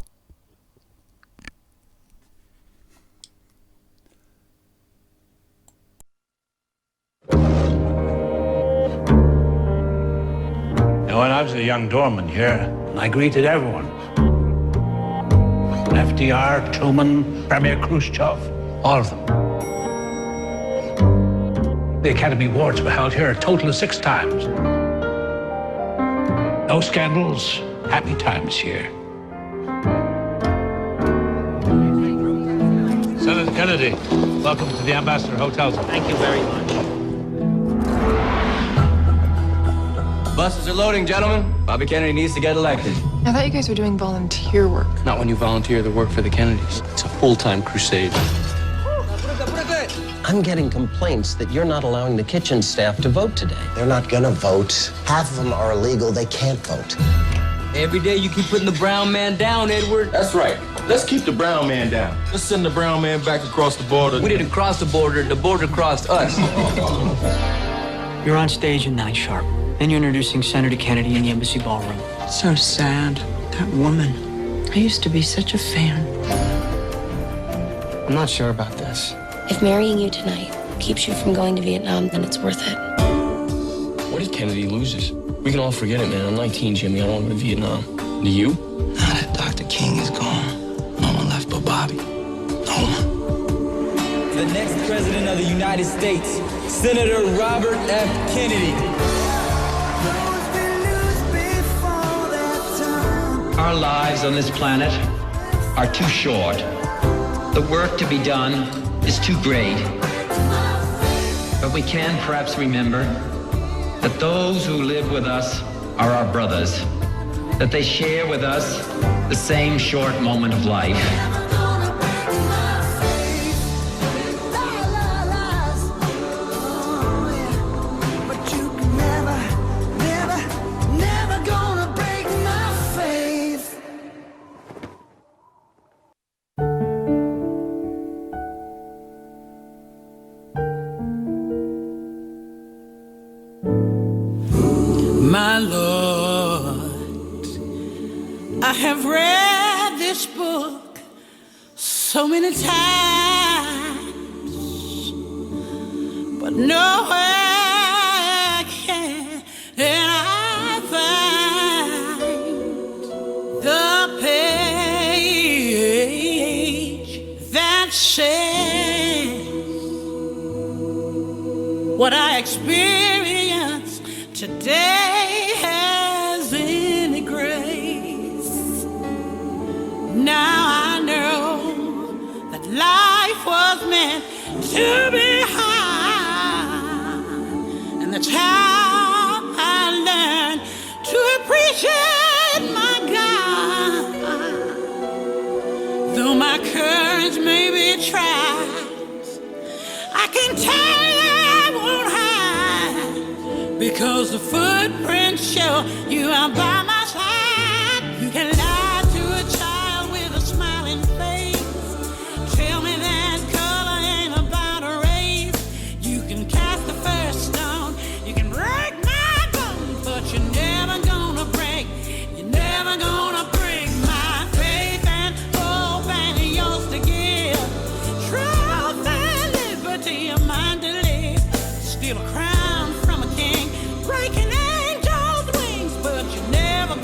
When I was a young doorman here, I greeted everyone. FDR, Truman, Premier Khrushchev, all of them. The Academy Awards were held here a total of 6 times. No scandals, happy times here. Senator Kennedy, welcome to the Ambassador Hotel. Thank you very much. Buses are loading, gentlemen. Bobby Kennedy needs to get elected. I thought you guys were doing volunteer work. Not when you volunteer to work for the Kennedys. It's a full-time crusade. I'm getting complaints that you're not allowing the kitchen staff to vote today. They're not gonna vote. Half of them are illegal. They can't vote. Every day you keep putting the brown man down, Edward. That's right. Let's keep the brown man down. Let's send the brown man back across the border. We didn't cross the border crossed us. You're on stage at 9 sharp. Then you're introducing Senator Kennedy in the embassy ballroom. So sad. That woman. I used to be such a fan. I'm not sure about this. If marrying you tonight keeps you from going to Vietnam, then it's worth it. What if Kennedy loses? We can all forget it, man. I'm 19, Jimmy. I don't want to go to Vietnam. Do you? Now that Dr. King is gone, no one left but Bobby. No one. The next president of the United States, Senator Robert F. Kennedy. Our lives on this planet are too short. The work to be done is too great. But we can perhaps remember that those who live with us are our brothers, that they share with us the same short moment of life. My Lord, I have read this book so many times, but nowhere can I find the page that says what I experienced today has any grace. Now I know that life was meant to be high, and that's how I learned to appreciate my God. Though my courage may be tried, I can tell you I won't hide, because the footprints show you are by my side. You can lie to a child with a smiling face, tell me that color ain't about a race. You can cast the first stone, you can break my bones, but you're never gonna break, you're never gonna break my faith and hope and yours to give. Truth and liberty, a mind to live, steal a crown from a king, breaking angels' wings, but you're never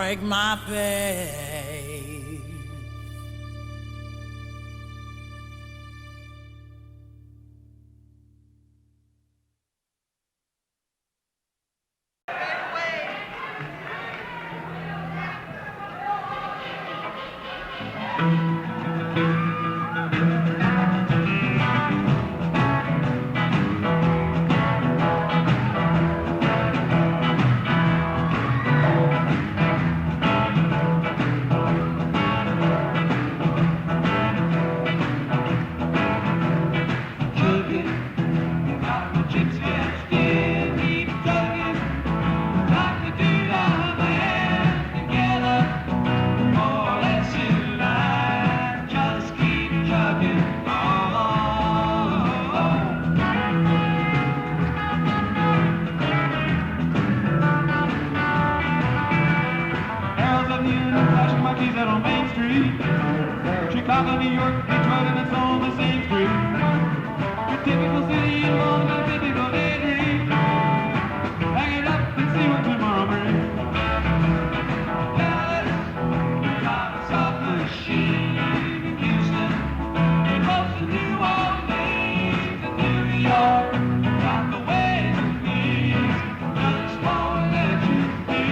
break my faith. Chicago, New York, Detroit, and it's all the same street. Your typical city involved in a typical daydream. Hang it up and see what tomorrow brings. Dallas, got a soft machine in Houston. Close to New Orleans and New York. Got the ways and means, just won't let you be.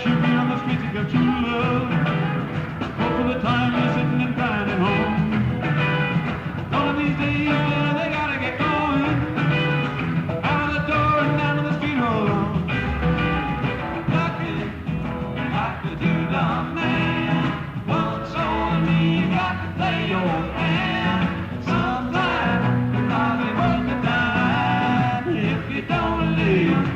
You meet on the streets of your true love. Hope for the time you're sitting and crying at home. One of these days, they gotta get going. Out of the door and down to the street, hold on. Lucky, got to do the man. Once on me, you got to play your hand. Sometimes, it's hardly worth the time if you don't live.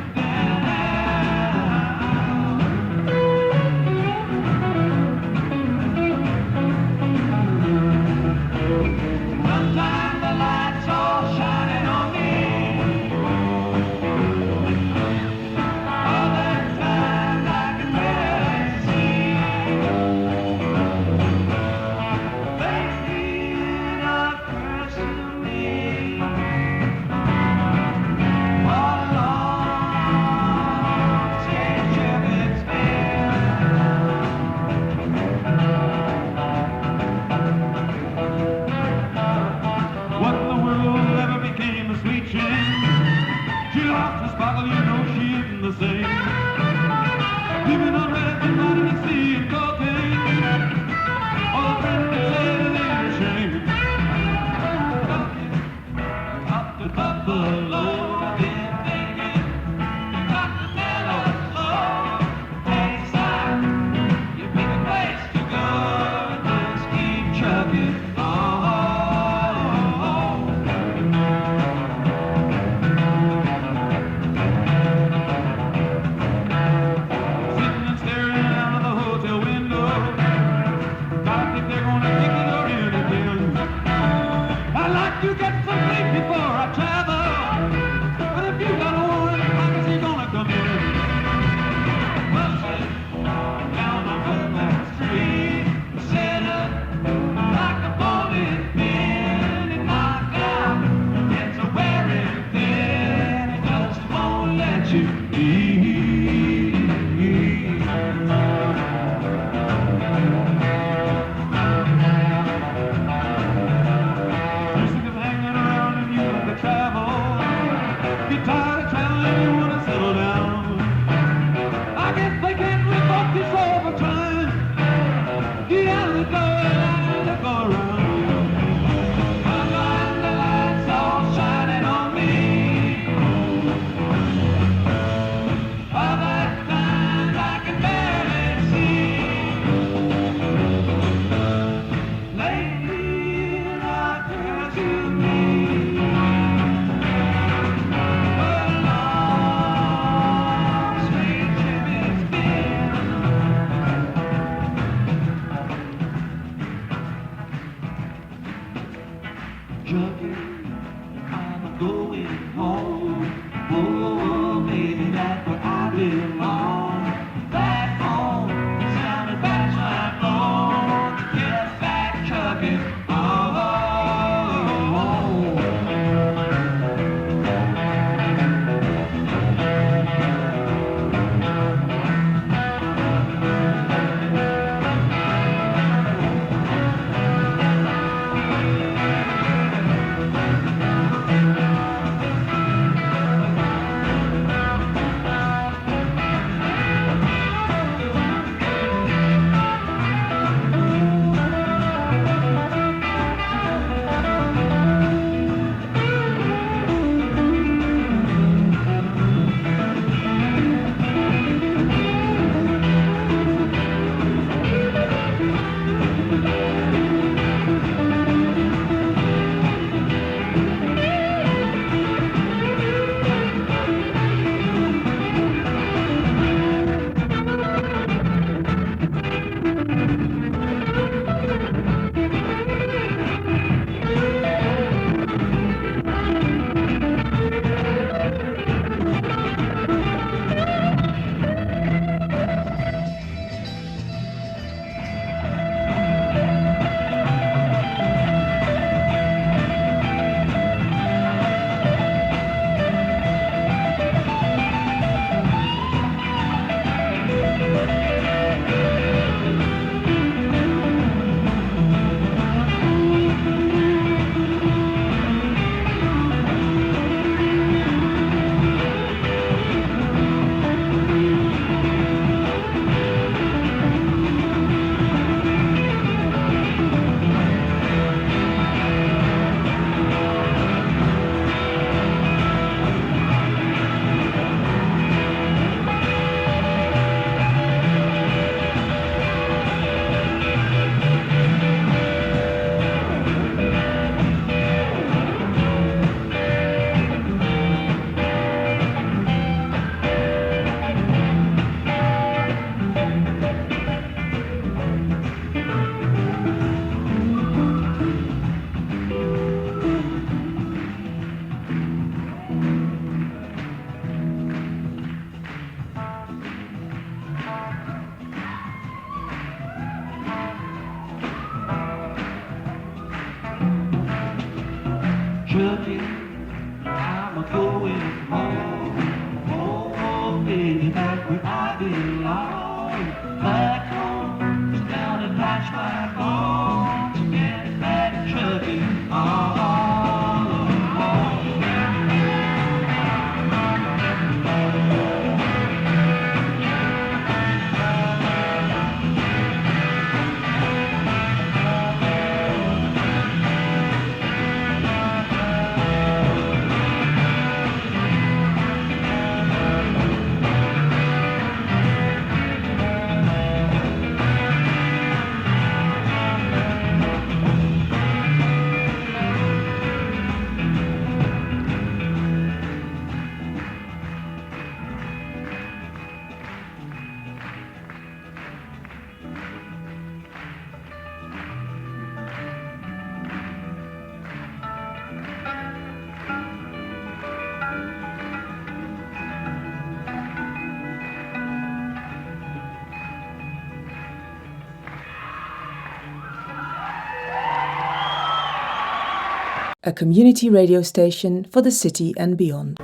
A community radio station for the city and beyond.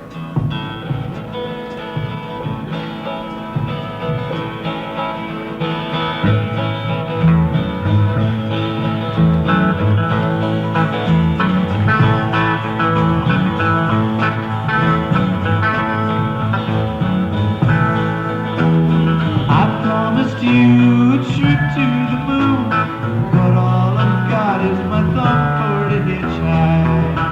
I promised you a trip to the moon, but all I've got is my thumb for to hitchhike.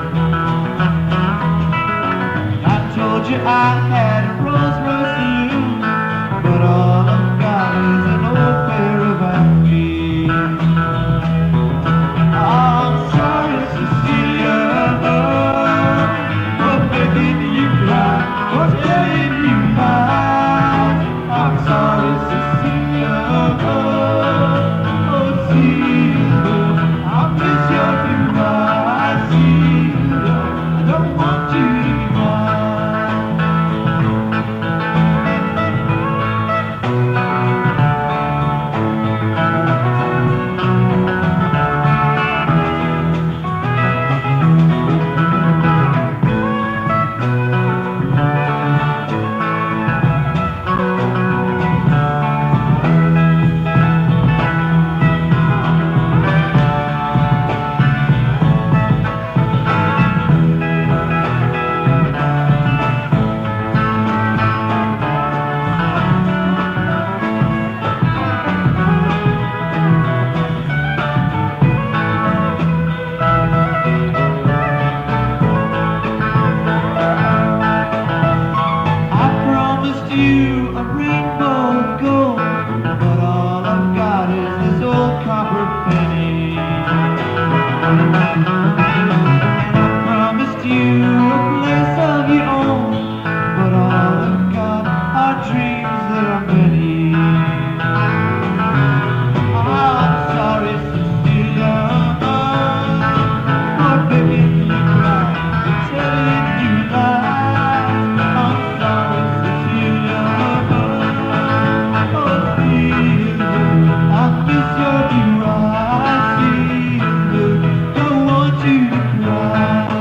I told you I had a Rolls Royce saloon, but all I've got is an old pair of feet. I'm sorry, Cecilia, for making you cry, for telling you lies. I'm sorry, Cecilia, oh Cecilia, I miss your blue eyes, Cecilia, I don't want you to cry. You a rainbow of gold, but all I've got is this old copper penny. And I promised you a place of your own, but all I've got are dreams that are many. I'm sorry, Cecilia, for making you cry, for telling you lies. I'm sorry, Cecilia, oh Cecilia, I miss your blue eyes, Cecilia, don't want you to cry.